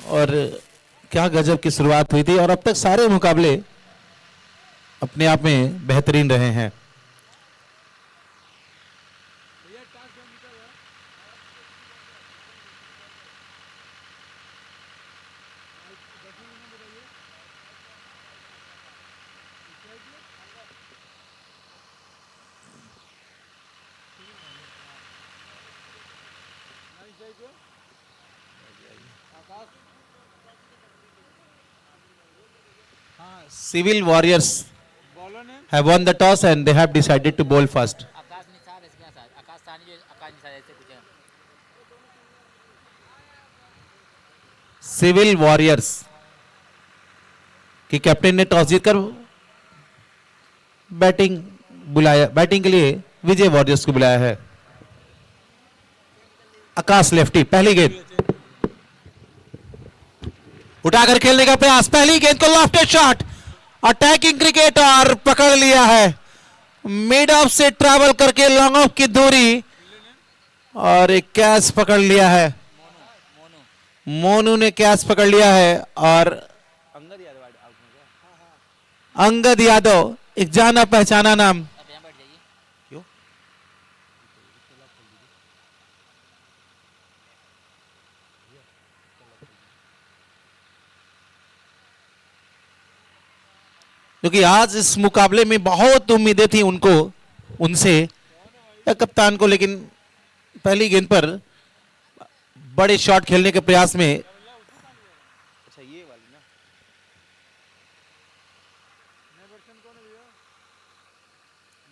और क्या गजब की शुरुआत हुई थी और अब तक सारे मुकाबले अपने आप में बेहतरीन रहे हैं। Civil Warriors have won the toss and they have decided to bowl first. आकाश निसार है इसके साथ आकाश सानी जो आकाश निसार ऐसे कुछ है। सिविल वॉरियर्स की कैप्टन ने टॉस जीतकर बैटिंग के लिए विजय वॉरियर्स को बुलाया है। आकाश लेफ्टी, पहली गेंद उठाकर खेलने का प्रयास, पहली गेंद को लॉफ्टेड शॉट, अटैकिंग क्रिकेट और पकड़ लिया है मिड ऑफ से ट्रैवल करके लॉन्ग ऑफ की दूरी और एक कैच पकड़ लिया है। मोनू ने कैच पकड़ लिया है और अंगद यादव एक जाना पहचाना नाम। क्यों? क्योंकि आज इस मुकाबले में बहुत उम्मीदें थी उनसे कप्तान को, लेकिन पहली गेंद पर बड़े शॉट खेलने के प्रयास में अच्छा ये वाली ना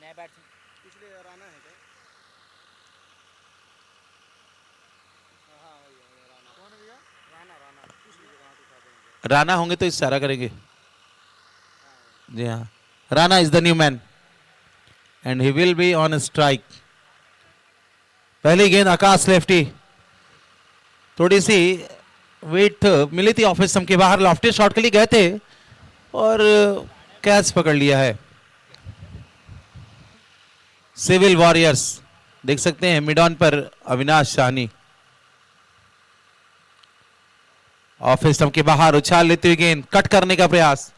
नया बैट्समैन पिछले राना है क्या? हाँ वही है राना। कौन है भैया? राना पिछली जगह हाथ उठा देंगे। राणा होंगे तो इशारा करेंगे। जी हाँ, Rana is the new man and he will be on strike. पहली गेंद आकाश लेफ्टी, थोड़ी सी वेट मिली थी ऑफिस स्टंप के बाहर, लॉफ्टेड शॉट के लिए गए थे और कैच पकड़ लिया है। सिविल वॉरियर्स देख सकते हैं मिड ऑन पर अविनाश साहनी, ऑफिस स्टंप के बाहर उछाल लेते हुए गेंद कट करने का प्रयास।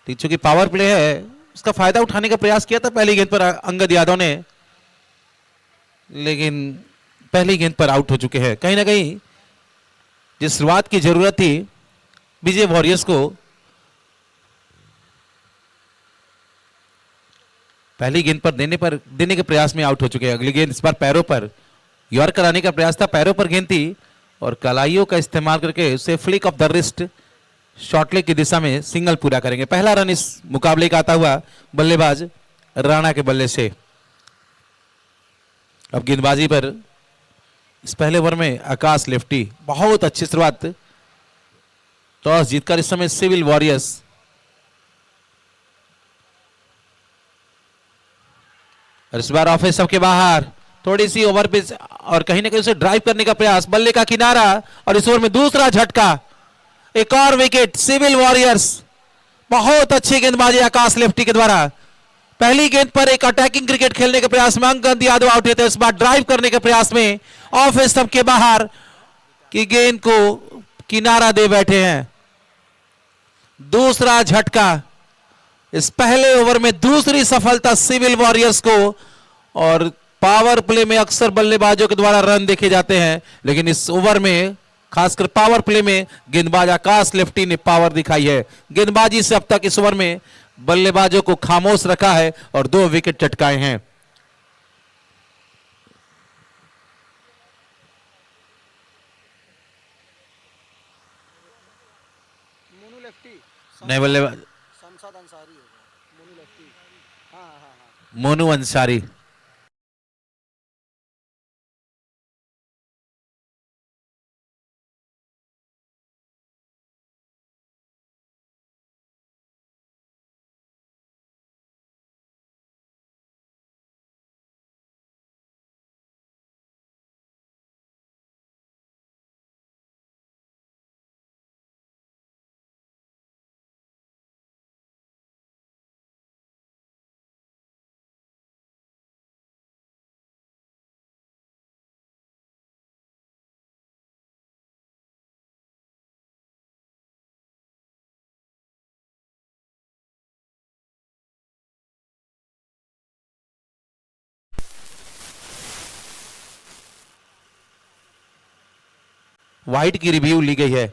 चूंकि पावर प्ले है उसका फायदा उठाने का प्रयास किया था पहली गेंद पर अंगद यादव ने, लेकिन पहली गेंद पर आउट हो चुके हैं। कहीं ना कहीं जिस शुरुआत की जरूरत थी विजय वॉरियर्स को, पहली गेंद पर देने के प्रयास में आउट हो चुके हैं। अगली गेंद इस बार पैरों पर यॉर्कर कराने का प्रयास था, पैरों पर गेंद थी और कलाइयों का इस्तेमाल करके उसे फ्लिक ऑफ द रिस्ट शॉर्टलेग की दिशा में सिंगल पूरा करेंगे। पहला रन इस मुकाबले का आता हुआ बल्लेबाज राणा के बल्ले से। अब गेंदबाजी पर इस पहले ओवर में आकाश लेफ्टी, बहुत अच्छी शुरुआत, टॉस जीतकर इस समय सिविल वॉरियर्स और इस बार ऑफिस सबके बाहर थोड़ी सी ओवर पिच और कहीं ना कहीं उसे ड्राइव करने का प्रयास, बल्ले का किनारा और इस ओवर में दूसरा झटका, एक और विकेट सिविल वॉरियर्स। बहुत अच्छी गेंदबाजी आकाश लेफ्टी के द्वारा। पहली गेंद पर एक अटैकिंग क्रिकेट खेलने के प्रयास में अंगद यादव आउट हुए थे, इस बार ड्राइव करने के प्रयास में ऑफ स्टंप के बाहर की गेंद को किनारा दे बैठे हैं। दूसरा झटका, इस पहले ओवर में दूसरी सफलता सिविल वॉरियर्स को। और पावर प्ले में अक्सर बल्लेबाजों के द्वारा रन देखे जाते हैं, लेकिन इस ओवर में खासकर पावर प्ले में गेंदबाज आकाश लेफ्टी ने पावर दिखाई है। गेंदबाजी से अब तक इस ओवर में बल्लेबाजों को खामोश रखा है और 2 विकेट चटकाए हैं। मोनू लेफ्टी नए बल्लेबाज शमशाद अंसारी होगा। मोनू लेफ्टी। हाँ। मोनू अंसारी। वाइड की रिव्यू ली गई है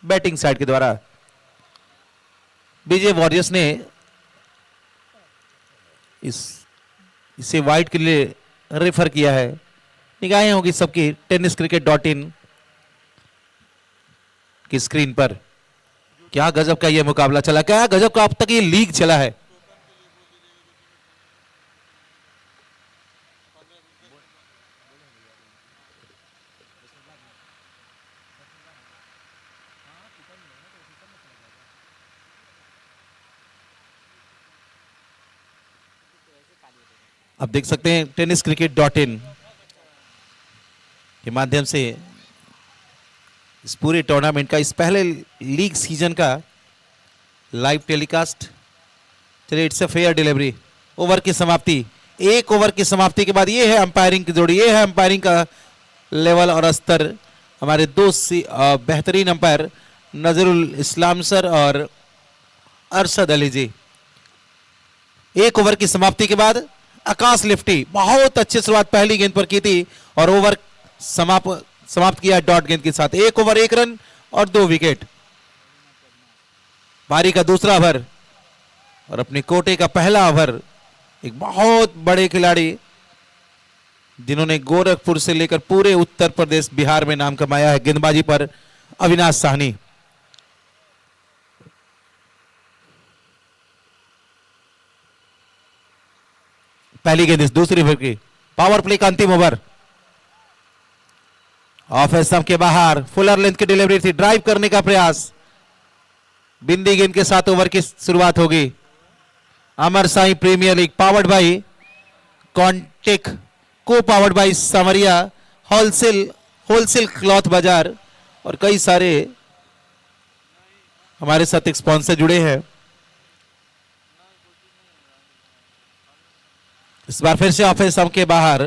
बैटिंग साइड के द्वारा। विजय वॉरियर्स ने इसे वाइड के लिए रेफर किया है। निगाहें होगी सबकी tenniscricket.in की स्क्रीन पर। क्या गजब का यह मुकाबला चला, क्या गजब का अब तक ये लीग चला है। अब देख सकते हैं tenniscricket.in के माध्यम से इस पूरे टूर्नामेंट का, इस पहले लीग सीजन का लाइव टेलीकास्ट। चलिए, it's a fair delivery. Over की समाप्ति, एक ओवर की समाप्ति के बाद ये है अंपायरिंग की जोड़ी, ये है अंपायरिंग का लेवल और स्तर। हमारे दो बेहतरीन अंपायर नजरुल इस्लाम सर और अरशद अली जी। एक ओवर की समाप्ति के बाद आकाश लिफ्टी बहुत अच्छी शुरुआत पहली गेंद पर की थी और ओवर समाप्त किया डॉट गेंद के साथ। एक ओवर 1 रन और 2 विकेट। पारी का दूसरा ओवर और अपने कोटे का पहला ओवर एक बहुत बड़े खिलाड़ी जिन्होंने गोरखपुर से लेकर पूरे उत्तर प्रदेश बिहार में नाम कमाया है गेंदबाजी पर, अविनाश साहनी। पहली गेंद इस दूसरी ओवर की, पावर प्ले का अंतिम ओवर। ऑफ स्टंप के बाहर फुलर लेंथ की डिलीवरी थी, ड्राइव करने का प्रयास। बिंदी गेंद के साथ ओवर की शुरुआत होगी। Amar Sai premier league powered by Contech, co powered by Samariya wholesale cloth Bazaar और कई सारे हमारे साथ एक स्पॉन्सर जुड़े हैं। इस बार फिर से ऑफ स्टंप के बाहर,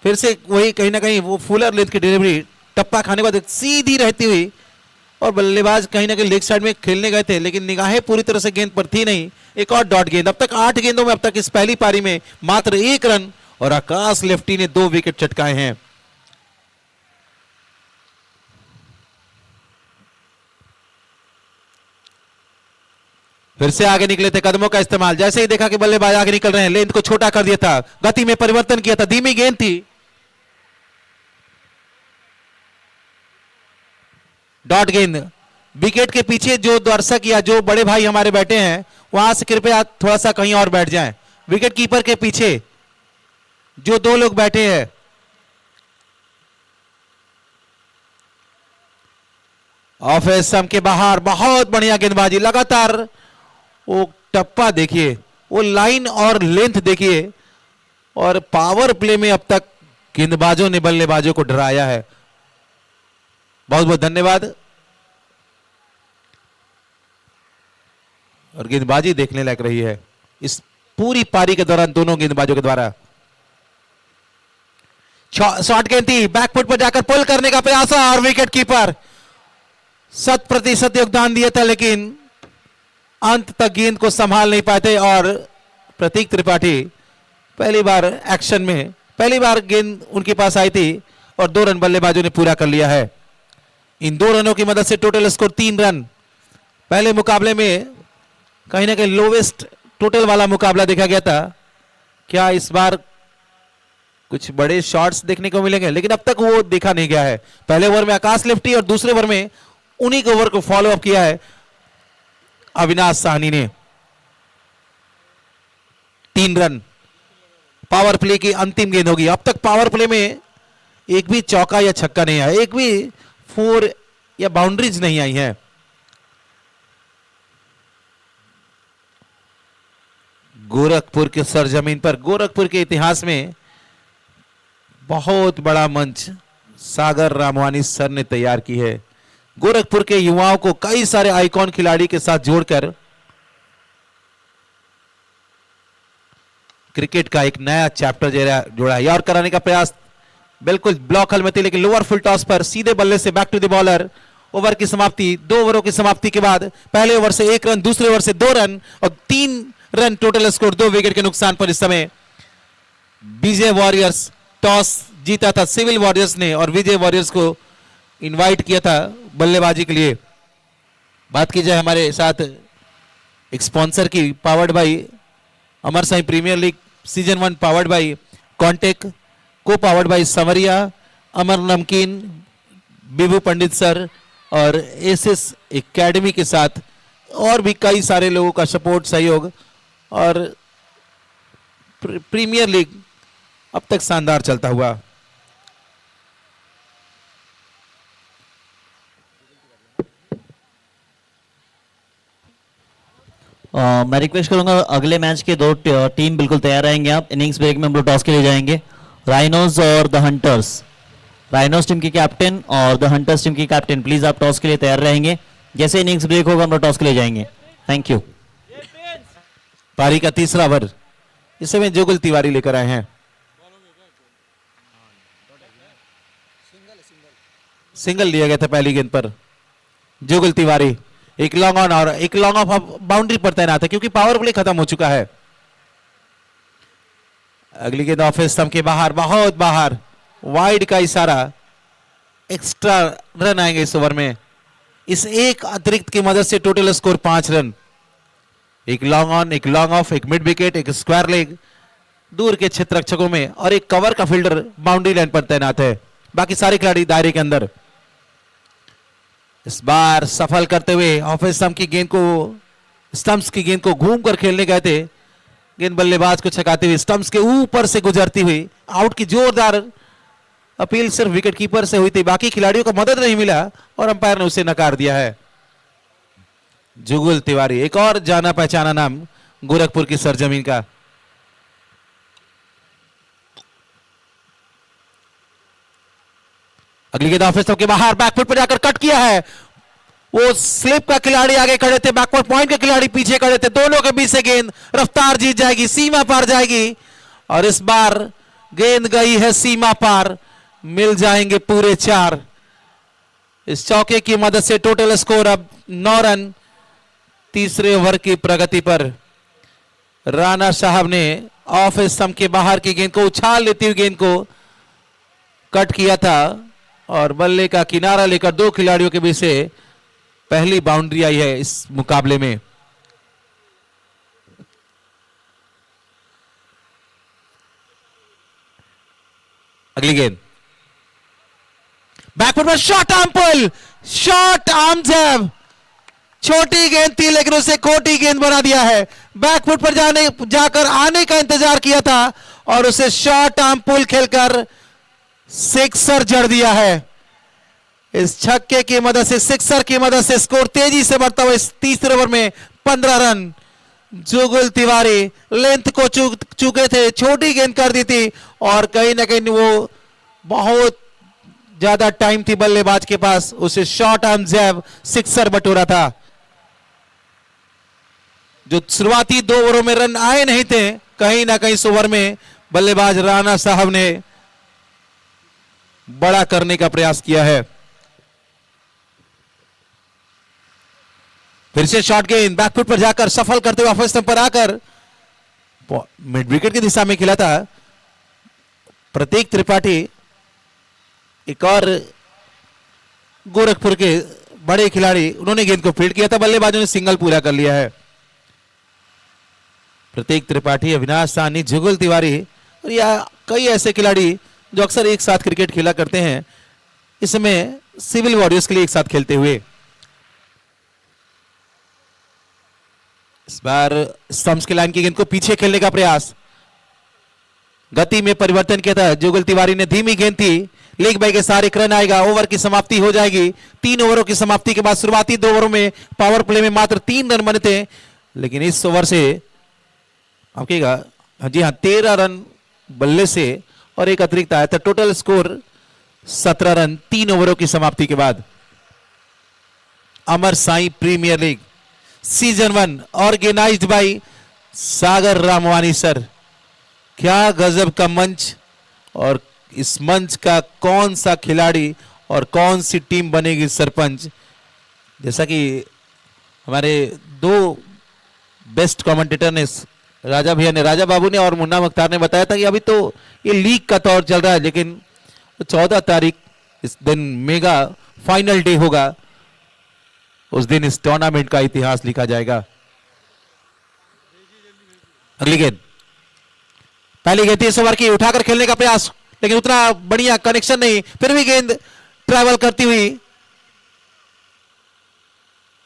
फिर से वही कहीं ना कहीं वो फुलर लेंथ की डिलीवरी, टप्पा खाने के बाद सीधी रहती हुई और बल्लेबाज कहीं ना कहीं लेग साइड में खेलने गए थे लेकिन निगाहें पूरी तरह से गेंद पर थी नहीं। एक और डॉट गेंद। अब तक 8 गेंदों में अब तक इस पहली पारी में मात्र 1 रन और आकाश लेफ्टी ने 2 विकेट चटकाए हैं। फिर से आगे निकले थे, कदमों का इस्तेमाल। जैसे ही देखा कि बल्लेबाज आगे निकल रहे हैं, लेंथ को छोटा कर दिया था, गति में परिवर्तन किया था, धीमी गेंद थी। डॉट गेंद। विकेट के पीछे जो दर्शक या जो बड़े भाई हमारे बैठे हैं वहां से कृपया थोड़ा सा कहीं और बैठ जाएं। विकेट कीपर के पीछे जो 2 लोग बैठे हैं, ऑफ स्टंप के बाहर बहुत बढ़िया गेंदबाजी। लगातार वो टप्पा देखिए, वो लाइन और लेंथ देखिए और पावर प्ले में अब तक गेंदबाजों ने बल्लेबाजों को डराया है। बहुत बहुत धन्यवाद। और गेंदबाजी देखने लायक रही है इस पूरी पारी के दौरान दोनों गेंदबाजों के द्वारा। शॉर्ट गेंद थी, बैकफुट पर जाकर पुल करने का प्रयास और विकेट कीपर 100% योगदान दिया था लेकिन अंत तक गेंद को संभाल नहीं पाते और प्रतीक त्रिपाठी पहली बार एक्शन में, पहली बार गेंद उनके पास आई थी और 2 रन बल्लेबाजों ने पूरा कर लिया है। इन 2 रनों की मदद से टोटल स्कोर 3 रन। पहले मुकाबले में कहीं ना कहीं लोवेस्ट टोटल वाला मुकाबला देखा गया था। क्या इस बार कुछ बड़े शॉट्स देखने को मिलेंगे? लेकिन अब तक वो देखा नहीं गया है। पहले ओवर में आकाश लिफ्टी और दूसरे ओवर में उन्हीं के ओवर को फॉलो अप किया है अविनाश साहनी ने। 3 रन। पावर प्ले की अंतिम गेंद होगी। अब तक पावर प्ले में एक भी चौका या छक्का नहीं आया, एक भी 4 या बाउंड्रीज नहीं आई है। गोरखपुर के सरजमीन पर, गोरखपुर के इतिहास में बहुत बड़ा मंच सागर रामवानी सर ने तैयार की है। गोरखपुर के युवाओं को कई सारे आइकॉन खिलाड़ी के साथ जोड़कर क्रिकेट का एक नया चैप्टर जोड़ा है। और कराने का प्रयास बिल्कुल ब्लॉक हल में थी लेकिन लोअर फुल टॉस पर सीधे बल्ले से back to the bowler. Over की समाप्ति, 2 ओवरों की समाप्ति के बाद पहले ओवर से 1 रन, दूसरे ओवर से 2 रन और 3 रन टोटल स्कोर 2 विकेट के नुकसान पर इस समय विजय वॉरियर्स टॉस जीता था सिविल वॉरियर्स ने और विजय वॉरियर्स को इनवाइट किया था बल्लेबाजी के लिए। बात की जाए हमारे साथ एक स्पॉन्सर की, powered by Amar Sai premier league season 1, powered by Contech, co powered by Sanwariya, Amar Namkeen, Bibhu Pandit sir और एसएस एकेडमी के साथ और भी कई सारे लोगों का सपोर्ट, सहयोग, और प्रीमियर लीग अब तक शानदार चलता हुआ। मैं रिक्वेस्ट करूंगा अगले मैच के दो टीम बिल्कुल तैयार रहेंगे। आप इनिंग्स ब्रेक में हम लोग टॉस के लिए जाएंगे। राइनोज और द हंटर्स, राइनोज टीम की कैप्टन और द हंटर्स टीम की कैप्टन, प्लीज आप टॉस के लिए तैयार रहेंगे। जैसे इनिंग्स ब्रेक होगा हम लोग टॉस के लिए जाएंगे। Thank you. पारी का तीसरा ओवर इस समय जुगल तिवारी लेकर आए हैं। सिंगल लिया गया था पहली गेंद पर। जुगल तिवारी एक लॉन्ग ऑन और एक लॉन्ग ऑफ बाउंड्री पर तैनात है क्योंकि पावर प्ले खत्म हो चुका है। अगली गेंद ऑफ स्टंप के बाहर, बहुत बाहर, वाइड का इशारा। एक्स्ट्रा रन आएंगे इस ओवर में। इस एक अतिरिक्त की मदद से टोटल स्कोर 5 रन। एक लॉन्ग ऑन, एक लॉन्ग ऑफ, एक मिड विकेट, एक स्क्वायर लेग दूर के क्षेत्र रक्षकों में और एक कवर का फील्डर बाउंड्री लाइन पर तैनात है। बाकी सारे खिलाड़ी दायरे के अंदर। इस बार सफल करते हुए ऑफ स्टंप की गेंद को, स्टंप्स की गेंद को घूम कर खेलने गए थे। गेंद बल्लेबाज को छकाते हुए स्टंप्स के ऊपर से गुजरती हुई आउट की जोरदार अपील सिर्फ विकेट कीपर से हुई थी। बाकी खिलाड़ियों को मदद नहीं मिला और अंपायर ने उसे नकार दिया है। जुगल तिवारी एक और जाना पहचाना नाम गोरखपुर की सरजमीन का। अगली गेंद ऑफ स्टंप के बाहर बैकफुट पर जाकर कट किया है। वो स्लिप का खिलाड़ी आगे खड़े थे, बैकवर्ड पॉइंट के खिलाड़ी पीछे खड़े थे। दोनों के बीच से गेंद रफ्तार जीत जाएगी, सीमा पार जाएगी और इस बार गेंद गई है सीमा पार। मिल जाएंगे पूरे 4। इस चौके की मदद से टोटल स्कोर अब 9 रन। तीसरे ओवर की प्रगति पर राणा साहब ने ऑफ स्टंप के बाहर की गेंद को उछाल लेती हुई गेंद को कट किया था और बल्ले का किनारा लेकर 2 खिलाड़ियों के बीच से पहली बाउंड्री आई है इस मुकाबले में। अगली गेंद बैकफुट पर short arm pull, short arm जैब। छोटी गेंद थी लेकिन उसे खोटी गेंद बना दिया है। बैकफुट पर जाकर आने का इंतजार किया था और उसे शॉर्ट आर्म पुल खेलकर सिक्सर जड़ दिया है। इस छक्के की मदद से, सिक्सर की मदद से स्कोर तेजी से बढ़ता हुआ इस तीसरे ओवर में 15 रन। जुगल तिवारी लेंथ को चुके थे, छोटी गेंद कर दी थी और कहीं ना कहीं वो बहुत ज्यादा टाइम थी बल्लेबाज के पास, उसे शॉर्ट आर्म जैब सिक्सर बटोरा था। जो शुरुआती 2 ओवरों में रन आए नहीं थे, कहीं ना कहीं इस ओवर में बल्लेबाज राणा साहब ने बड़ा करने का प्रयास किया है। फिर से शॉर्ट गेंद बैकफुट पर जाकर सफल करते हुए ऑफ स्टंप पर आकर मिड विकेट की दिशा में खेला था। प्रतीक त्रिपाठी एक और गोरखपुर के बड़े खिलाड़ी, उन्होंने गेंद को फील्ड किया था। बल्लेबाजों ने सिंगल पूरा कर लिया है। प्रतीक त्रिपाठी, अविनाश साहनी, जुगल तिवारी और या कई ऐसे खिलाड़ी जो अक्सर एक साथ क्रिकेट खेला करते हैं, इस समय सिविल वॉरियर्स के लिए एक साथ खेलते हुए। इस बार स्टंप्स की लाइन की गेंद को पीछे खेलने का प्रयास, गति में परिवर्तन किया था जुगल तिवारी ने। धीमी गेंद थी, लीग बाई के सारे रन आएगा, ओवर की समाप्ति हो जाएगी। 3 ओवरों की समाप्ति के बाद शुरुआती 2 ओवरों में पावर प्ले में मात्र 3 रन बने थे, लेकिन इस ओवर से आप कहेगा, जी हाँ, 13 रन बल्ले से और एक अतिरिक्त आया था। टोटल स्कोर 17 रन 3 ओवरों की समाप्ति के बाद। Amar Sai premier league season 1 organised by Sagar Ramwani sir. क्या गजब का मंच, और इस मंच का कौन सा खिलाड़ी और कौन सी टीम बनेगी सरपंच। जैसा कि हमारे 2 बेस्ट कमेंटेटर ने, राजा भैया ने, राजा बाबू ने और मुन्ना मुख्तार ने बताया था कि अभी तो ये लीग का दौर चल रहा है, लेकिन 14 तारीख इस दिन मेगा फाइनल डे होगा उस दिन इस टूर्नामेंट का इतिहास लिखा जाएगा। अगली गेंद, पहली गेंद 30 ओवर की, उठाकर खेलने का प्रयास, लेकिन उतना बढ़िया कनेक्शन नहीं, फिर भी गेंद ट्रैवल करती हुई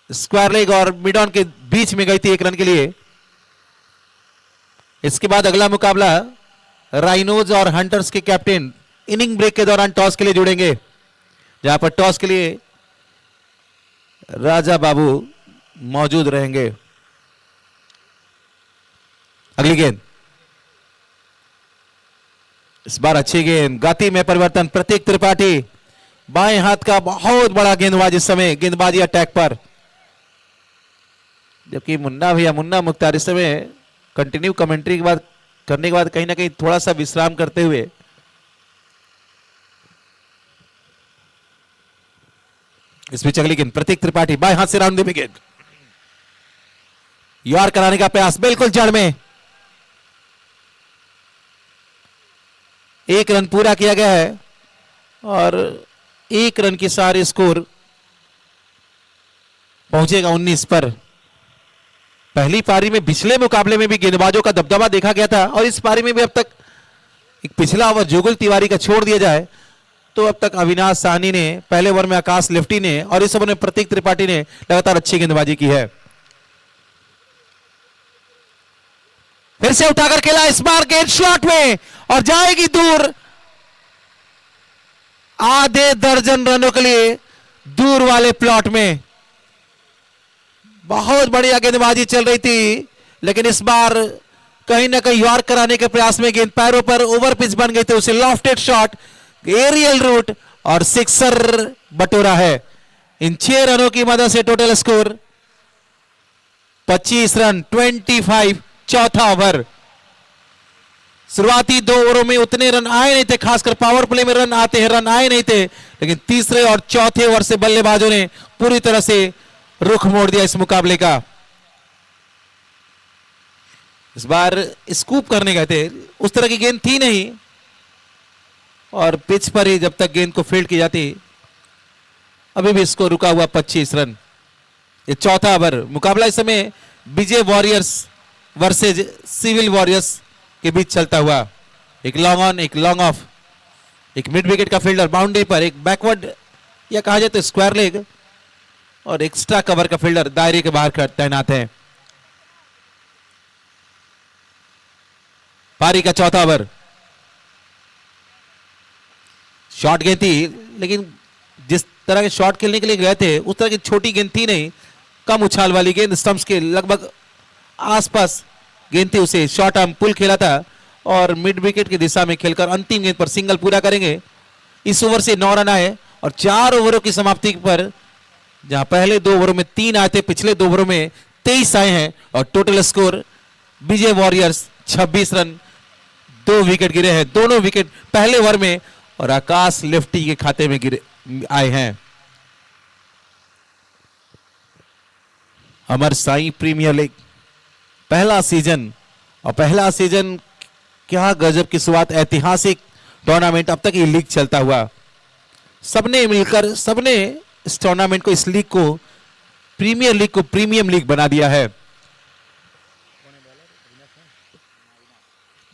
स्क्वायर लेग और मिड ऑन के बीच में गई थी 1 रन के लिए। इसके बाद अगला मुकाबला राइनोज और हंटर्स के कैप्टन इनिंग ब्रेक के दौरान टॉस के लिए जुड़ेंगे, जहां पर टॉस के लिए राजा बाबू मौजूद रहेंगे। अगली गेंद, इस बार अच्छी गेंद, गति में परिवर्तन, प्रतीक त्रिपाठी बाएं हाथ का बहुत बड़ा गेंदबाज इस समय गेंदबाजी अटैक पर, जबकि मुन्ना मुख्तार इस समय कंटिन्यू कमेंट्री के बाद करने के बाद कहीं ना कहीं थोड़ा सा विश्राम करते हुए इस बीच अगली गेंद, प्रतीक त्रिपाठी बाएं हाथ से राउंड में गेंद, यार कराने का प्रयास, बिल्कुल जड़ में, 1 रन पूरा किया गया है और 1 रन की सारी स्कोर पहुंचेगा 19 पर। पहली पारी में पिछले मुकाबले में भी गेंदबाजों का दबदबा देखा गया था और इस पारी में भी अब तक एक पिछला ओवर जुगल तिवारी का छोड़ दिया जाए तो अब तक अविनाश साहनी ने, पहले ओवर में आकाश लिफ्टी ने और इस ओवर में प्रतीक त्रिपाठी ने लगातार अच्छी गेंदबाजी की है। फिर से उठाकर खेला, इस बार गेंद शॉट में और जाएगी दूर, आधे दर्जन रनों के लिए दूर वाले प्लॉट में। बहुत बढ़िया गेंदबाजी चल रही थी, लेकिन इस बार कहीं ना कहीं यार कराने के प्रयास में गेंद पैरों पर ओवर पिच बन गई थी, उसे लॉफ्टेड शॉट, एरियल रूट और सिक्सर बटोरा है। इन 6 रनों की मदद से टोटल स्कोर 25 रन 25, चौथा ओवर। शुरुआती 2 ओवरों में उतने रन आए नहीं थे, खासकर पावर प्ले में रन आते हैं, रन आए नहीं थे, लेकिन तीसरे और चौथे ओवर से बल्लेबाजों ने पूरी तरह से रुख मोड़ दिया इस मुकाबले का। इस बार स्कूप करने गए थे, उस तरह की गेंद थी नहीं और पिच पर ही जब तक गेंद को फील्ड की जाती, अभी भी इसको रुका हुआ 25 रन। ये चौथा ओवर, मुकाबला इस समय विजय वॉरियर्स वर्सेज सिविल वॉरियर्स के बीच चलता हुआ। एक लॉन्ग ऑन, एक लॉन्ग ऑफ, एक मिड विकेट का फील्डर बाउंड्री पर, एक बैकवर्ड या कहा जाए तो स्क्वायर लेग और एक्स्ट्रा कवर का फील्डर दायरे के बाहर तैनात है। पारी का चौथा ओवर, शॉर्ट गेंद थी, लेकिन जिस तरह के शॉट खेलने के लिए गए थे उस तरह की छोटी गेंद थी नहीं, कम उछाल वाली गेंद, स्टंप्स के लगभग आसपास गेंद थी, उसे शॉर्ट आर्म पुल खेला था और मिड विकेट की दिशा में खेलकर अंतिम गेंद पर सिंगल पूरा करेंगे। इस ओवर से 9 रन आए और 4 ओवरों की समाप्ति पर, जहां पहले 2 ओवरों में 3 आए थे, पिछले 2 ओवरों में 23 आए हैं और टोटल स्कोर विजय वॉरियर्स 26 रन, 2 विकेट गिरे हैं, दोनों विकेट पहले ओवर में और आकाश लिफ्टी के खाते में गिरे आए हैं। अमर साई प्रीमियर लीग पहला सीजन, और पहला सीजन क्या गजब की शुरुआत, ऐतिहासिक टूर्नामेंट, अब तक ये लीग चलता हुआ, सबने मिलकर सबने इस टूर्नामेंट को, इस लीग को, प्रीमियर लीग को प्रीमियम लीग बना दिया है।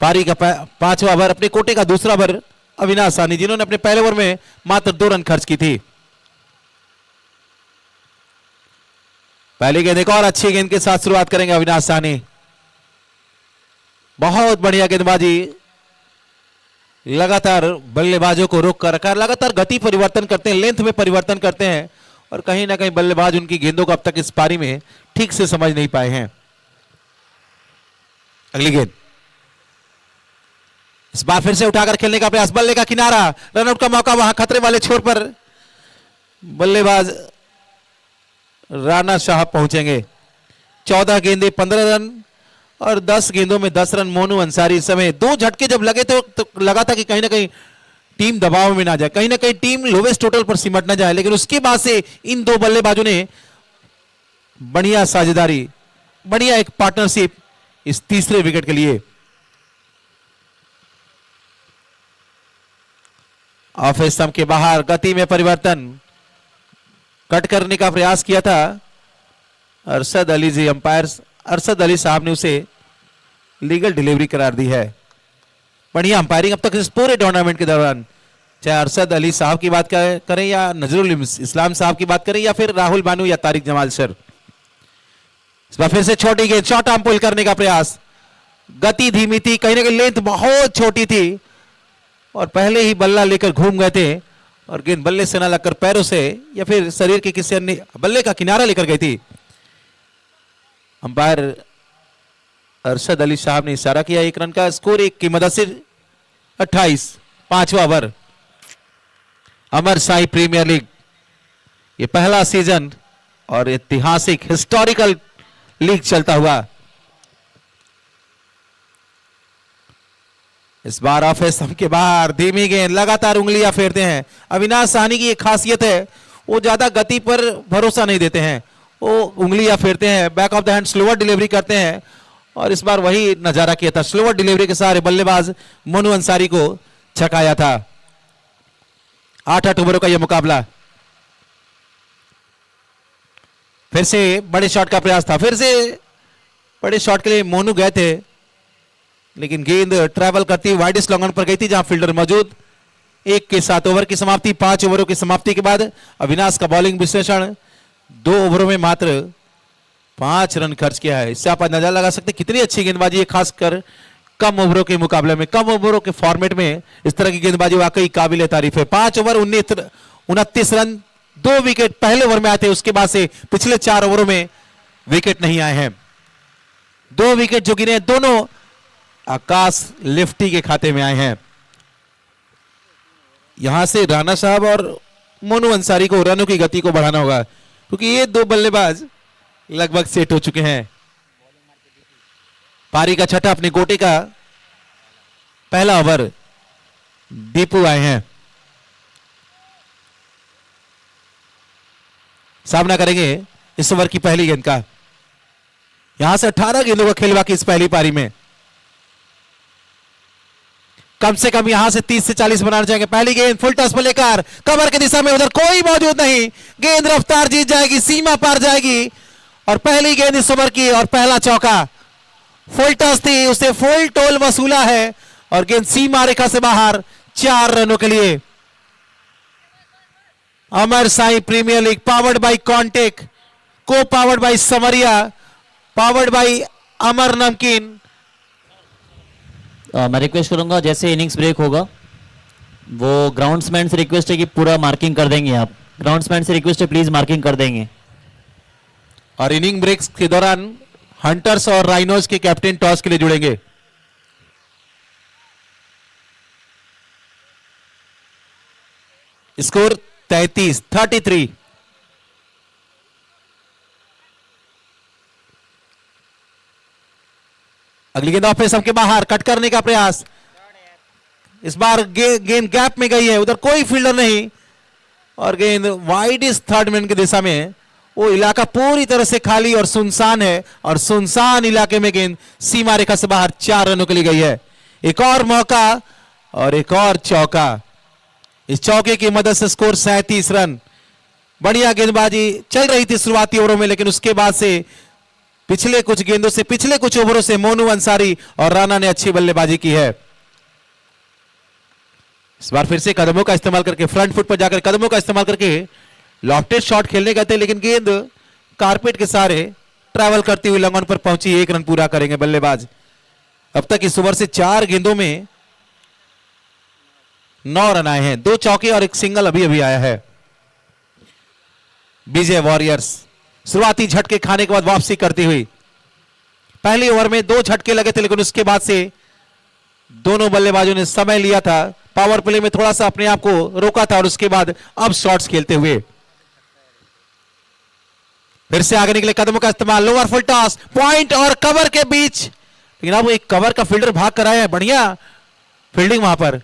पारी का 5वां ओवर, अपने कोटे का दूसरा ओवर अविनाश साहनी, जिन्होंने अपने पहले ओवर में मात्र 2 रन खर्च की थी। पहली गेंद, एक और अच्छी गेंद के साथ शुरुआत करेंगे अविनाश साहनी। बहुत बढ़िया गेंदबाजी, लगातार बल्लेबाजों को रोक कर रखा, लगातार गति परिवर्तन करते हैं, लेंथ में परिवर्तन करते हैं और कहीं ना कहीं बल्लेबाज उनकी गेंदों को अब तक इस पारी में ठीक से समझ नहीं पाए हैं। अगली गेंद, इस बार फिर से उठाकर खेलने का प्रयास, बल्ले का किनारा, रनआउट का मौका, वहां खतरे वाले छोर पर बल्लेबाज राणा शाह पहुंचेंगे। 14 गेंदे 15 रन और 10 गेंदों में 10 रन। मोनू अंसारी इस समय 2 झटके जब लगे तो लगा था कि कहीं ना कहीं टीम दबाव में ना जाए, कहीं ना कहीं टीम लोवेस्ट टोटल पर सिमट ना जाए, लेकिन उसके बाद से इन 2 बल्लेबाजों ने बढ़िया साझेदारी, बढ़िया एक पार्टनरशिप इस तीसरे विकेट के लिए। ऑफ स्टंप के बाहर, गति में परिवर्तन, कट करने का प्रयास किया था अरशद अली जी। अंपायर अरशद अली साहब ने उसे लीगल डिलीवरी करार दी है। बढ़िया अंपायरिंग अब तक इस पूरे टूर्नामेंट के दौरान, चाहे अरशद अली साहब की बात करें या नजरुल इस्लाम साहब की बात करें या फिर राहुल बानू या तारिक जमाल सर। इस बार फिर से छोटी गेंद, शॉर्ट आर्म पुल करने का प्रयास, गति धीमी थी, कहीं ना कहीं लेंथ बहुत छोटी थी और पहले ही बल्ला लेकर घूम गए थे और गेंद बल्ले से ना लगकर पैरों से या फिर शरीर के किसी अन्य बल्ले का किनारा लेकर गई थी। अंपायर अरशद अली साहब ने इशारा किया 1 रन का। स्कोर 1 की मदद से 28, 5वां ओवर। अमर साई प्रीमियर लीग ये पहला सीजन और ऐतिहासिक हिस्टोरिकल लीग चलता हुआ। इस बार ऑफ स्टंप के बाहर धीमी गेंद, लगातार उंगलियां फेरते हैं। अविनाश साहनी की एक खासियत है, वो ज्यादा गति पर भरोसा नहीं देते हैं, वो उंगलियां फेरते हैं, back of the hand slower delivery करते हैं और इस बार वही नजारा किया था। स्लोअर डिलीवरी के सहारे बल्लेबाज मोनू अंसारी को छकाया था। 8 ओवरों का यह मुकाबला। फिर से बड़े शॉट का प्रयास था, फिर से बड़े शॉट के लिए मोनू गए थे लेकिन गेंद ट्रैवल करती हुई वाइडेस्ट लॉन्ग ऑन पर गई थी जहां फील्डर मौजूद। 1 के 7 ओवर की समाप्ति। 5 ओवरों की समाप्ति के बाद अविनाश का बॉलिंग विश्लेषण। 2 ओवरों में मात्र 5 रन खर्च किया है। इससे आप अंदाजा लगा सकते हैं कितनी अच्छी गेंदबाजी है, खासकर कम ओवरों के मुकाबले में, कम ओवरों के फॉर्मेट में इस तरह की गेंदबाजी वाकई काबिल तारीफ है। 5 ओवर 29 रन, 2 विकेट पहले ओवर में आए थे, उसके बाद से पिछले 4 ओवरों में विकेट नहीं आए हैं। 2 विकेट जो गिरे दोनों आकाश लिफ्टी के खाते में आए हैं। यहां से राणा साहब और मोनू अंसारी को रनों की गति को बढ़ाना होगा क्योंकि ये 2 बल्लेबाज लगभग सेट हो चुके हैं। पारी का छठा अपने गोटे का पहला ओवर दीपू आए हैं, सामना करेंगे इस ओवर की पहली गेंद का। यहां से 18 गेंदों का खेल बाकी इस पहली पारी में। कम से कम यहां से 30 से 40 बनाना चाहेंगे। पहली गेंद फुल टॉस पर लेकर कवर की दिशा में, उधर कोई मौजूद नहीं, गेंद रफ्तार जीत जाएगी, सीमा पार जाएगी और पहली गेंद इस ओवर की और पहला चौका। फुल टॉस थी, उसे फुल टोल वसूला है और गेंद सीमा रेखा से बाहर। 4 रनों के लिए Amar Sai premier league powered by Contech, co powered by Samariya, powered by Amar Namkeen. मैं रिक्वेस्ट करूंगा जैसे इनिंग्स ब्रेक होगा वो ग्राउंड्समैन से रिक्वेस्ट है कि पूरा मार्किंग कर देंगे। आप ग्राउंड्समैन से रिक्वेस्ट है प्लीज मार्किंग कर देंगे। और इनिंग ब्रेक्स के दौरान हंटर्स और राइनोज के कैप्टन टॉस के लिए जुड़ेंगे। स्कोर 33। अगली गेंद ऑफ स्टंप के बाहर, कट करने का प्रयास। इस बार गेंद गैप में गई है, उधर कोई फील्डर नहीं और गेंद वाइडेस्ट थर्ड मैन की दिशा में। वो इलाका पूरी तरह से खाली और सुनसान है और सुनसान इलाके में गेंद सीमा रेखा से बाहर। 4 रनों के लिए गई है। एक और मौका और एक और चौका। इस चौके की मदद से स्कोर 37 रन। बढ़िया गेंदबाजी चल रही थी शुरुआती ओवरों में लेकिन उसके बाद से पिछले कुछ गेंदों से, पिछले कुछ ओवरों से मोनू अंसारी और राणा ने अच्छी बल्लेबाजी की है। इस बार फिर से कदमों का इस्तेमाल करके, फ्रंट फुट पर जाकर कदमों का इस्तेमाल करके लॉफ्टेड शॉट खेलने गए थे लेकिन गेंद कारपेट के सहारे ट्रैवल करती हुई लंगन पर पहुंची। 1 रन पूरा करेंगे बल्लेबाज। अब तक इस ओवर से 4 गेंदों में 9 रन आए हैं। 2 चौके और 1 सिंगल अभी अभी आया है। विजय वॉरियर्स शुरुआती झटके खाने के बाद वापसी करती हुई। पहली ओवर में 2 झटके लगे थे लेकिन उसके बाद से दोनों बल्लेबाजों ने समय लिया था, पावर प्ले में थोड़ा सा अपने आप को रोका था और उसके बाद अब शॉट्स खेलते हुए फिर से आगे निकले। कदमों का इस्तेमाल, लोअर फुल टॉस, पॉइंट और कवर के बीच, लेकिन अब एक कवर का फील्डर भाग कर आया है। बढ़िया फील्डिंग वहां पर।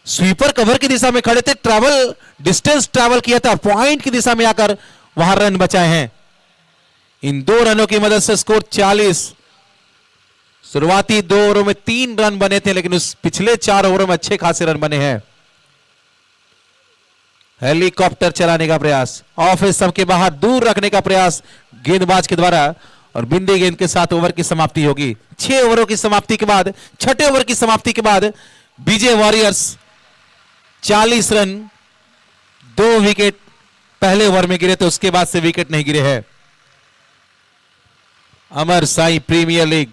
स्वीपर कवर की दिशा में खड़े थे, ट्रैवल डिस्टेंस ट्रैवल किया था, पॉइंट की दिशा में आकर वहां रन बचाए हैं। इन 2 रनों की मदद से स्कोर 40। शुरुआती 2 ओवरों में 3 रन बने थे लेकिन उस पिछले 4 ओवरों में अच्छे खासे रन बने हैं। हेलीकॉप्टर चलाने का प्रयास, ऑफ स्टंप के बाहर दूर रखने का प्रयास गेंदबाज के द्वारा, और बिंदी गेंद के साथ ओवर की समाप्ति होगी। 6 ओवरों की समाप्ति के बाद, छठे ओवर की समाप्ति के बाद बीजे वॉरियर्स 40 रन, 2 विकेट पहले ओवर में गिरे थे, उसके बाद से विकेट नहीं गिरे हैं। Amar Sai premier league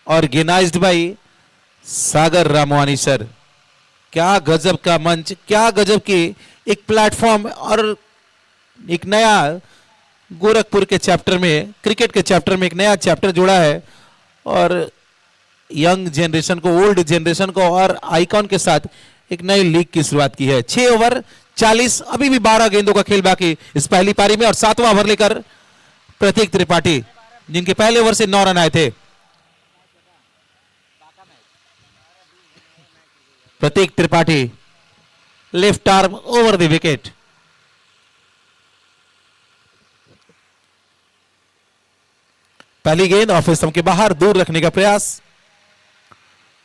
organised by Sagar Ramwani sir. क्या गजब का मंच, क्या गजब की एक प्लेटफॉर्म, और एक नया गोरखपुर के चैप्टर में, क्रिकेट के चैप्टर में एक नया चैप्टर जोड़ा है, और यंग जनरेशन को, ओल्ड जनरेशन को और आइकॉन के साथ एक नई लीग की शुरुआत की है। 6 ओवर 40, अभी भी 12 गेंदों का खेल बाकी इस पहली पारी में, और 7वां ओवर लेकर प्रतीक त्रिपाठी, जिनके पहले ओवर से 9 रन आए थे। Prateek Tripathi left arm over the wicket. पहली गेंद ऑफ स्टंप के बाहर दूर रखने का प्रयास,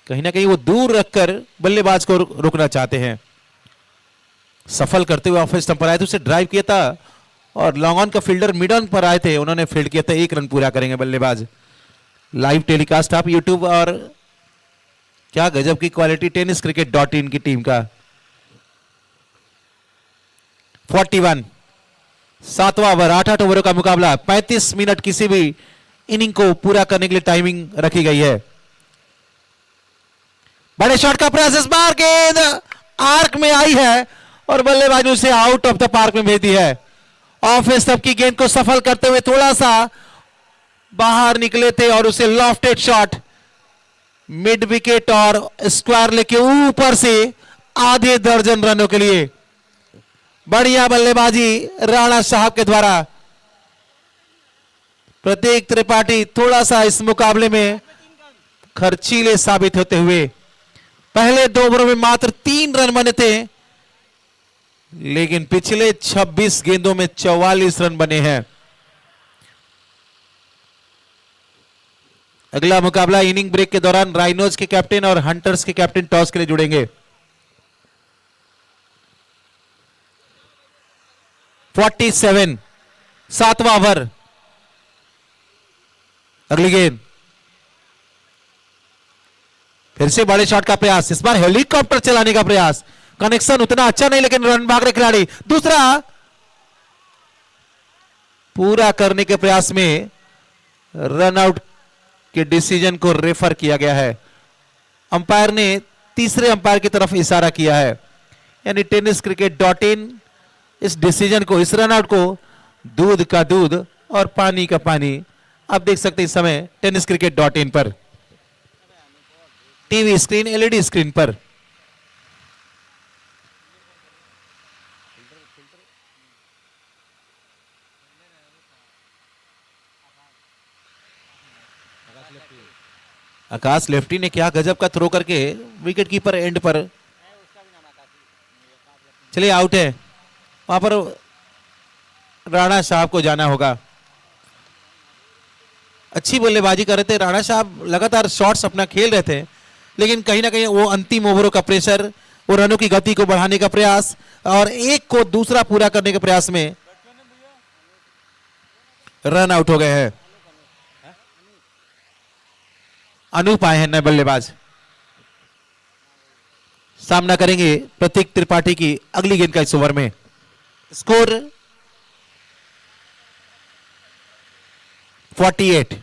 कहीं ना कहीं वो दूर रखकर बल्लेबाज को रोकना चाहते हैं। सफल करते हुए ऑफ स्टंप पर आए थे, उसे ड्राइव किया था, और लॉन्ग ऑन का फील्डर मिड ऑन पर आए थे, उन्होंने फील्ड किया था। 1 रन पूरा करेंगे बल्लेबाज। लाइव टेलीकास्ट आप यूट्यूब, और क्या गजब की क्वालिटी tenniscricket.in की टीम का। 41, 7वां ओवर, 8 ओवरों का मुकाबला, 35 मिनट किसी भी इनिंग को पूरा करने के लिए टाइमिंग रखी गई है। बड़े शॉट का प्रयास, इस बार गेंद आर्क में आई है और बल्लेबाज ने उसे आउट ऑफ द पार्क में भेज दी है। ऑफ स्टंप की गेंद को सफल करते हुए थोड़ा सा बाहर निकले थे, और उसे लॉफ्टेड शॉट मिड विकेट और स्क्वायर लेके ऊपर से आधे दर्जन रनों के लिए। बढ़िया बल्लेबाजी राणा साहब के द्वारा। प्रतीक त्रिपाठी थोड़ा सा इस मुकाबले में खर्चीले साबित होते हुए, पहले 2 ओवरों में मात्र 3 रन बने थे, लेकिन पिछले 26 गेंदों में 44 रन बने हैं। अगला मुकाबला इनिंग ब्रेक के दौरान राइनोज के कैप्टन और हंटर्स के कैप्टन टॉस के लिए जुड़ेंगे। 47, 7वां ओवर, अगली गेंद, फिर से बड़े शॉट का प्रयास, इस बार हेलीकॉप्टर चलाने का प्रयास, कनेक्शन उतना अच्छा नहीं, लेकिन रन भाग रहे खिलाड़ी। दूसरा पूरा करने के प्रयास में रन आउट के डिसीजन को रेफर किया गया है। अंपायर ने तीसरे अंपायर की तरफ इशारा किया है, यानी tenniscricket.in इस डिसीजन को, इस रन आउट को दूध का दूध और पानी का पानी, आप देख सकते हैं इस समय tenniscricket.in पर, टीवी स्क्रीन, एलईडी स्क्रीन पर। आकाश लेफ्टी ने क्या गजब का थ्रो करके विकेट कीपर एंड पर, चलिए आउट है, वहां पर राणा साहब को जाना होगा। अच्छी बल्लेबाजी कर रहे थे राणा साहब, लगातार शॉट्स अपना खेल रहे थे, लेकिन कहीं ना कहीं वो अंतिम ओवरों का प्रेशर, वो रनों की गति को बढ़ाने का प्रयास और एक को दूसरा पूरा करने के प्रयास में रन आउट हो गए हैं। अनूप आए हैं नए बल्लेबाज, सामना करेंगे प्रतीक त्रिपाठी की अगली गेंद का इस ओवर में। स्कोर 48।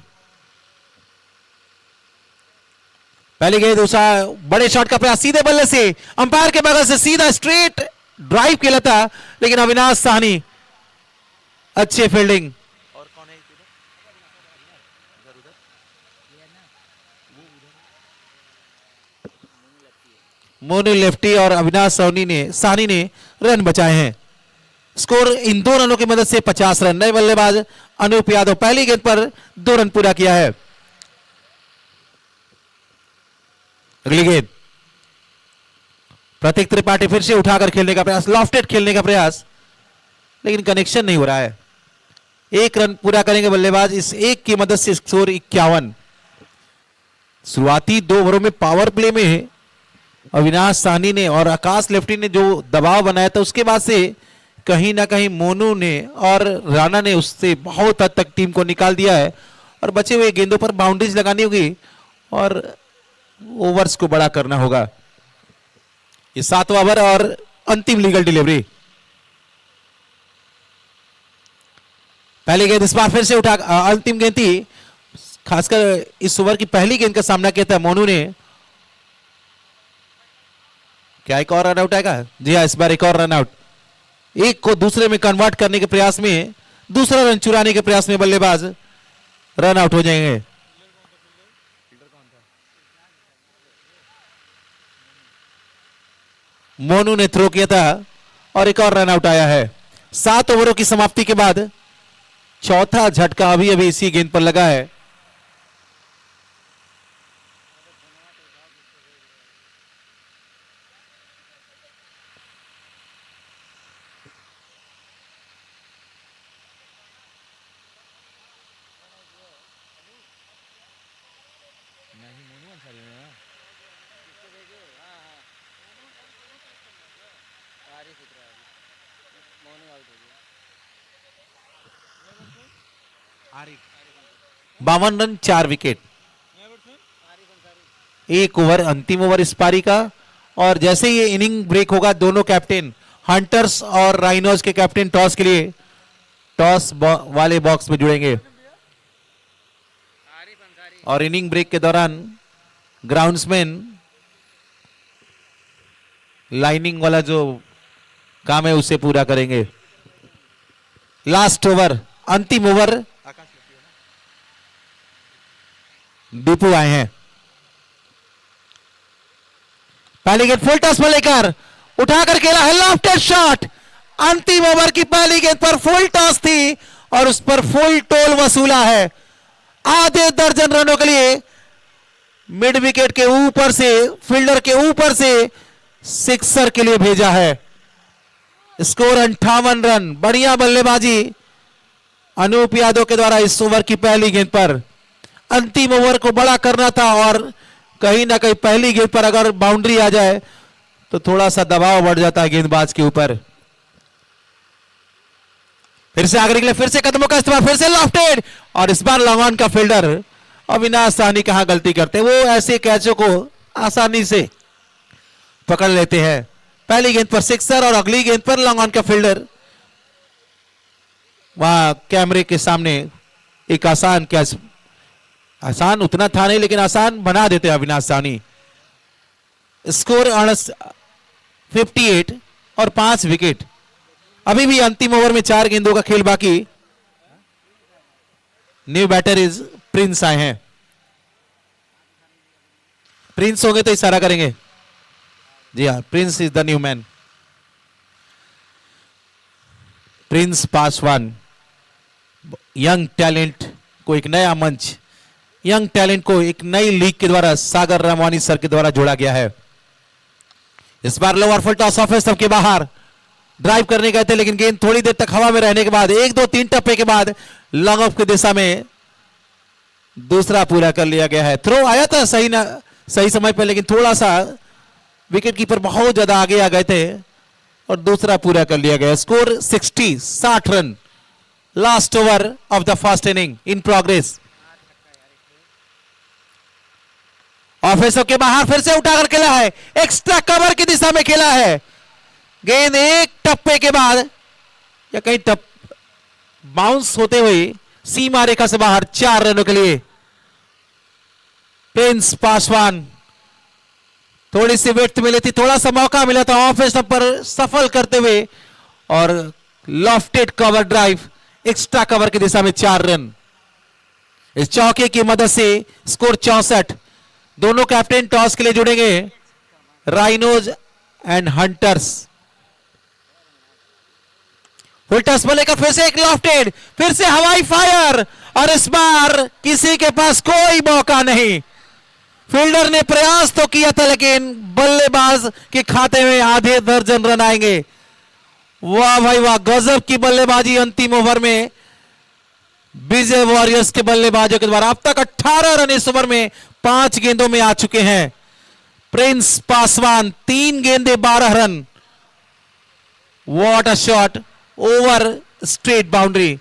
पहली गेंद, दूसरा बड़े शॉट का प्रयास, सीधे बल्ले से अंपायर के बगल से सीधा स्ट्रेट ड्राइव खेला था, लेकिन अविनाश साहनी अच्छे फील्डिंग। और कौन है मोनू लेफ्टी और अविनाश साहनी ने रन बचाए हैं। स्कोर इन 2 रनों की मदद से 50 रन। नए बल्लेबाज अनूप यादव पहली गेंद पर 2 रन पूरा किया है। अगली गेंद, प्रतीक त्रिपाठी फिर से उठाकर खेलने का प्रयास, लॉफ्टेड खेलने का प्रयास, लेकिन कनेक्शन नहीं हो रहा है। 1 रन पूरा करेंगे बल्लेबाज, इस 1 की मदद से स्कोर 51। शुरुआती 2 ओवरों में पावर प्ले में अविनाश साहनी ने और आकाश लेफ्टी ने जो दबाव बनाया था, उसके बाद से कहीं ना कहीं मोनू ने और राणा ने उससे बहुत हद तक टीम को निकाल दिया है और बचे हुए गेंदों पर बाउंड्रीज लगानी होगी और ओवर्स को बड़ा करना होगा। ये 7वां ओवर और अंतिम लीगल डिलीवरी। पहली गेंद इस बार फिर से उठा, अंतिम गेंद थी, खासकर इस ओवर की पहली गेंद का सामना किया था मोनू ने। क्या एक और रन आउट आएगा? जी हाँ, इस बार एक और रन आउट। एक को दूसरे में कन्वर्ट करने के प्रयास में, दूसरा रन चुराने के प्रयास में बल्लेबाज रन आउट हो जाएंगे। मोनू ने थ्रो किया था और एक और रन आउट आया है। 7 ओवरों की समाप्ति के बाद चौथा झटका अभी अभी इसी गेंद पर लगा है। आरिफ उतरा है अभी। मोनू आउट हो गया। 52 रन 4 विकेट। आरिफ अंसारी। एक ओवर, अंतिम ओवर इस पारी का। और जैसे ये इनिंग ब्रेक होगा, दोनों कैप्टन हंटर्स और राइनोज के कैप्टन टॉस के लिए टॉस वाले बॉक्स में जुड़ेंगे। आरिफ अंसारी। और इनिंग ब्रेक के दौरान ग्राउंड्समैन लाइनिंग वाला जो काम है उसे पूरा करेंगे। लास्ट ओवर, अंतिम ओवर, दीपू आए हैं। पहली गेंद फुल टॉस पर लेकर उठाकर खेला है, लॉफ्टेड शॉट। अंतिम ओवर की पहली गेंद पर फुल टॉस थी और उस पर फुल टोल वसूला है। आधे दर्जन रनों के लिए मिड विकेट के ऊपर से, फील्डर के ऊपर से सिक्सर के लिए भेजा है। Score 58 run. बढ़िया बल्लेबाजी अनूप यादव के द्वारा इस ओवर की पहली गेंद पर। अंतिम ओवर को बड़ा करना था और कहीं ना कहीं पहली गेंद पर अगर बाउंड्री आ जाए तो थोड़ा सा दबाव बढ़ जाता है गेंदबाज के ऊपर। फिर से आगे निकले, फिर से कदमों का इस्तेमाल, फिर से लॉफ्टेड और इस बार लॉन्ग ऑन का फील्डर अविनाश साहनी कहां गलती करते हैं। वो ऐसे कैचों को आसानी से पकड़ लेते हैं। पहली गेंद पर सिक्सर और अगली गेंद पर लॉन्ग ऑन का फील्डर वहां कैमरे के सामने एक आसान कैच, आसान उतना था नहीं लेकिन आसान बना देते हैं अविनाश साहनी। स्कोर 58 और 5 विकेट। अभी भी अंतिम ओवर में 4 गेंदों का खेल बाकी। न्यू बैटर इज प्रिंस आए हैं। प्रिंस होंगे तो इशारा करेंगे। जी हाँ, Prince is the new man. Prince Paswan young talent को एक नया मंच, यंग टैलेंट को एक नई लीग के द्वारा सागर रामवानी सर के द्वारा जोड़ा गया है। इस बार लोअर फुल टॉस ऑफ सबके बाहर ड्राइव करने गए थे लेकिन गेंद थोड़ी देर तक हवा में रहने के बाद 1 2 3 टप्पे के बाद लॉन्ग ऑफ की दिशा में दूसरा पूरा कर लिया गया है। थ्रो आया था सही समय पर लेकिन थोड़ा सा विकेट कीपर बहुत ज्यादा आगे आ गए थे और दूसरा पूरा कर लिया गया। Score 60 run. Last over of the first inning in progress. Officer के बाहर फिर से उठाकर खेला है, एक्स्ट्रा कवर की दिशा में खेला है। गेंद एक टप्पे के बाद या कहीं बाउंस होते हुए सीमा रेखा से बाहर 4 रनों के लिए प्रिंस पासवान। थोड़ी सी वेट मिली थी, थोड़ा सा मौका मिला था ऑफ स्टंप पर सफल करते हुए और lofted cover drive, extra cover की दिशा में 4 रन। इस चौके की मदद से स्कोर 64। दोनों कैप्टन टॉस के लिए जुड़ेंगे, rhinos and hunters. Full toss पर लेकर फिर से एक लॉफ्टेड, फिर से हवाई फायर और इस बार किसी के पास कोई मौका नहीं। फील्डर ने प्रयास तो किया था लेकिन बल्लेबाज के खाते में आधे दर्जन रन आएंगे। वाह भाई वाह, गजब की बल्लेबाजी अंतिम ओवर में विजय वॉरियर्स के बल्लेबाजों के द्वारा। अब तक 18 रन इस ओवर में 5 गेंदों में आ चुके हैं। प्रिंस पासवान 3 गेंदे 12 run. What a shot, over straight boundary,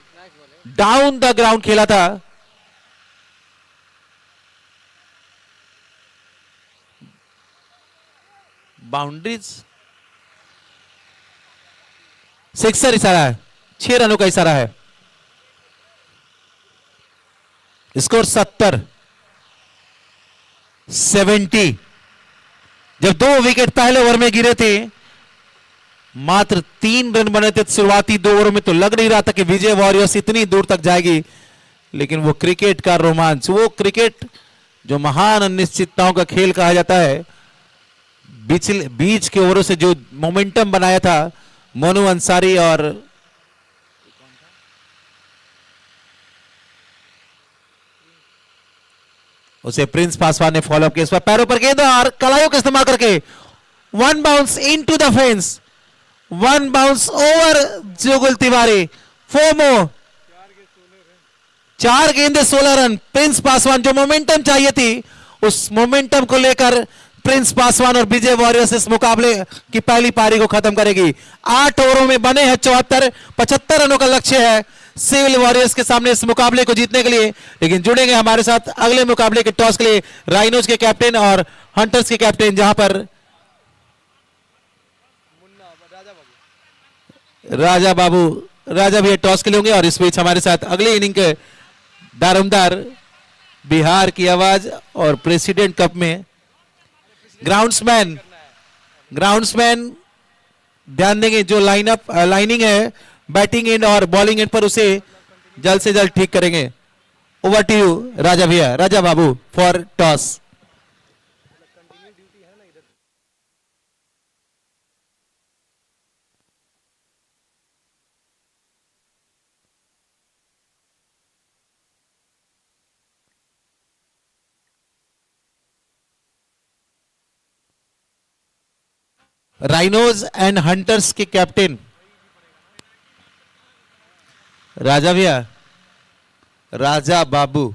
down the ground खेला था। बाउंड्रीज, सिक्सर इशारा है, 6 रनों का इशारा है। स्कोर 70। जब 2 विकेट पहले ओवर में गिरे थे, मात्र 3 रन बने थे शुरुआती 2 ओवरों में, तो लग नहीं रहा था कि विजय वॉरियर्स इतनी दूर तक जाएगी। लेकिन वो क्रिकेट का रोमांच, वो क्रिकेट जो महान अनिश्चितताओं का खेल कहा जाता है, बीच के ओवरों से जो मोमेंटम बनाया था मोनू अंसारी और उसे प्रिंस पासवान ने फॉलो किया। इस पर पैरों पर गेंद और कलाइयों का इस्तेमाल करके 1 bounce into the fence, 1 bounce over Jugal Tiwari. 4 more, 4 गेंदे 16 रन। प्रिंस पासवान, जो मोमेंटम चाहिए थी, उस मोमेंटम को लेकर प्रिंस पासवान और विजय वॉरियर्स इस मुकाबले की पहली पारी को खत्म करेगी। 8 ओवरों में बने हैं 75 रनों का लक्ष्य है सिविल वॉरियर्स के सामने इस मुकाबले को जीतने के लिए। लेकिन जुड़ेंगे हमारे साथ अगले मुकाबले के टॉस के लिए राइनोज के कैप्टन और हंटर्स के कैप्टन, जहां पर राजा भी टॉस के लिए होंगे। और इस बीच हमारे साथ अगली इनिंग के दारोमदार बिहार की आवाज और प्रेसिडेंट कप में ग्राउंड्समैन ध्यान देंगे। जो लाइनिंग है बैटिंग एंड और बॉलिंग एंड पर, उसे जल्द से जल्द ठीक करेंगे। Over to you Raja Bhaiya, Raja Babu for toss. Rhinos and Hunters के कैप्टन राजा भैया, राजा बाबू।